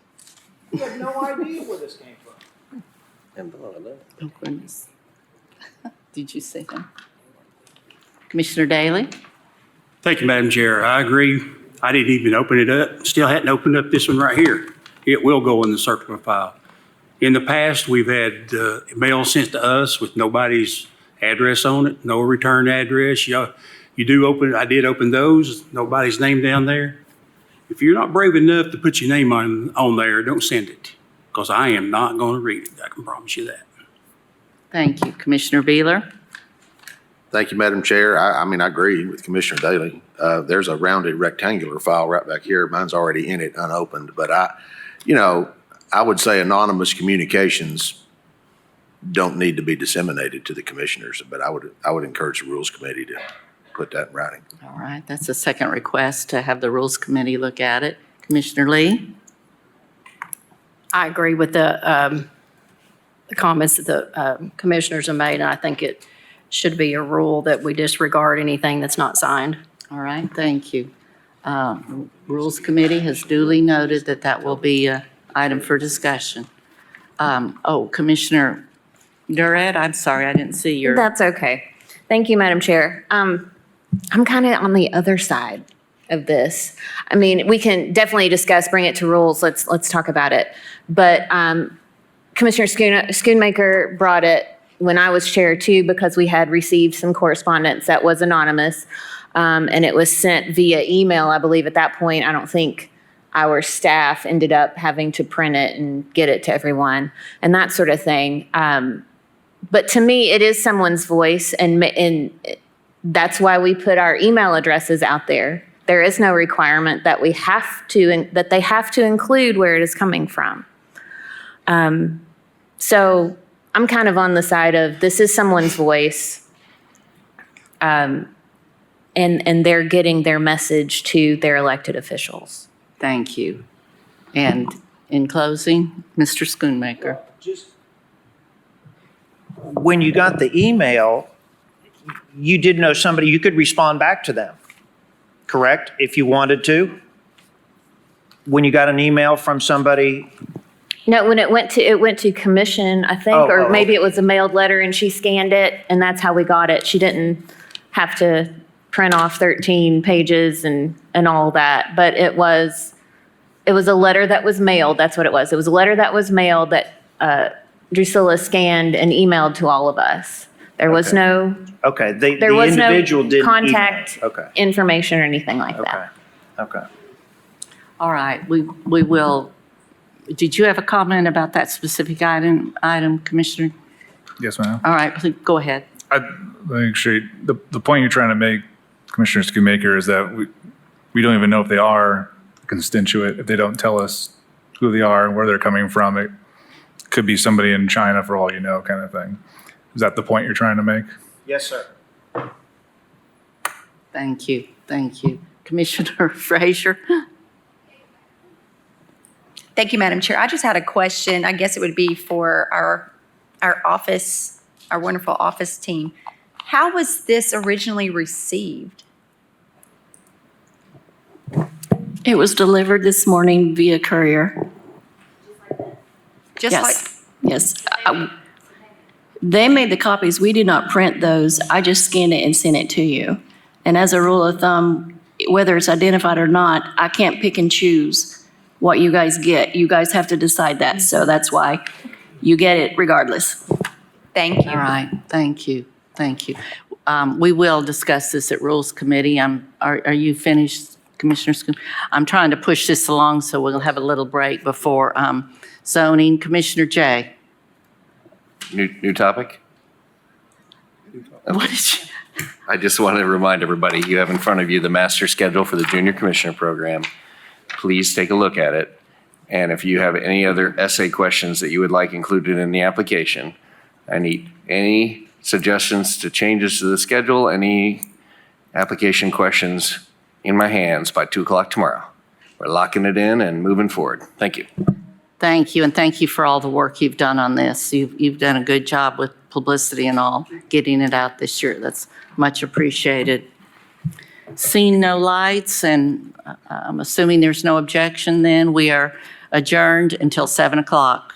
We have no idea where this came from. oh goodness. Did you see him? Commissioner Daly? Thank you, Madam Chair. I agree. I didn't even open it up. Still hadn't opened up this one right here. It will go in the circular file. In the past, we've had mail sent to us with nobody's address on it, no return address. You do open, I did open those, nobody's name down there. If you're not brave enough to put your name on there, don't send it, because I am not going to read it. I can promise you that. Thank you. Commissioner Beeler? Thank you, Madam Chair. I mean, I agree with Commissioner Daly. There's a rounded rectangular file right back here. Mine's already in it, unopened. But I would say anonymous communications don't need to be disseminated to the commissioners, but I would encourage the Rules Committee to put that in writing. All right, that's a second request to have the Rules Committee look at it. Commissioner Lee? I agree with the comments that the commissioners have made, and I think it should be a rule that we disregard anything that's not signed. All right, thank you. Rules Committee has duly noted that that will be an item for discussion. Commissioner Durrett, I'm sorry, I didn't see your. That's okay. Thank you, Madam Chair. I'm kind of on the other side of this. I mean, we can definitely discuss, bring it to rules. Let's talk about it. But Commissioner Schoonmaker brought it when I was chair too, because we had received some correspondence that was anonymous, and it was sent via email, I believe. At that point, I don't think our staff ended up having to print it and get it to everyone and that sort of thing. But to me, it is someone's voice, and that's why we put our email addresses out there. There is no requirement that that they have to include where it is coming from. So I'm kind of on the side of this is someone's voice, and they're getting their message to their elected officials. Thank you. And in closing, Mr. Schoonmaker. Just when you got the email, you did know somebody, you could respond back to them, correct? If you wanted to? When you got an email from somebody? No, when it went to commission, I think, or maybe it was a mailed letter and she scanned it and that's how we got it. She didn't have to print off 13 pages and all that, but it was a letter that was mailed. That's what it was. It was a letter that was mailed that Drusilla scanned and emailed to all of us. There was no. Okay, the individual didn't email. contact information or anything like that. Okay. All right, we will. Did you have a comment about that specific item, Commissioner? Yes, ma'am. All right, please go ahead. I think the point you're trying to make, Commissioner Schoonmaker, is that we don't even know if they are a constituent if they don't tell us who they are and where they're coming from. It could be somebody in China for all you know, kind of thing. Is that the point you're trying to make? Yes, sir. Thank you, thank you. Commissioner Frazier? Thank you, Madam Chair. I just had a question. I guess it would be for our office, our wonderful office team. How was this originally received? It was delivered this morning via courier. Just like, Yes. They made the copies. We did not print those. I just scanned it and sent it to you. And as a rule of thumb, whether it's identified or not, I can't pick and choose what you guys get. You guys have to decide that. So that's why you get it regardless. thank you. All right, thank you, thank you. We will discuss this at Rules Committee. Are you finished, Commissioner Schoon? I'm trying to push this along, so we'll have a little break before zoning. Commissioner Jay? New topic? What did you? I just want to remind everybody, you have in front of you the master schedule for the Junior Commissioner Program. Please take a look at it. And if you have any other essay questions that you would like included in the application, I need any suggestions to changes to the schedule, any application questions in my hands by 2 o'clock tomorrow. We're locking it in and moving forward. Thank you. Thank you, and thank you for all the work you've done on this. You've done a good job with publicity and all, getting it out this year. That's much appreciated. Seeing no lights, and I'm assuming there's no objection then, we are adjourned until 7 o'clock.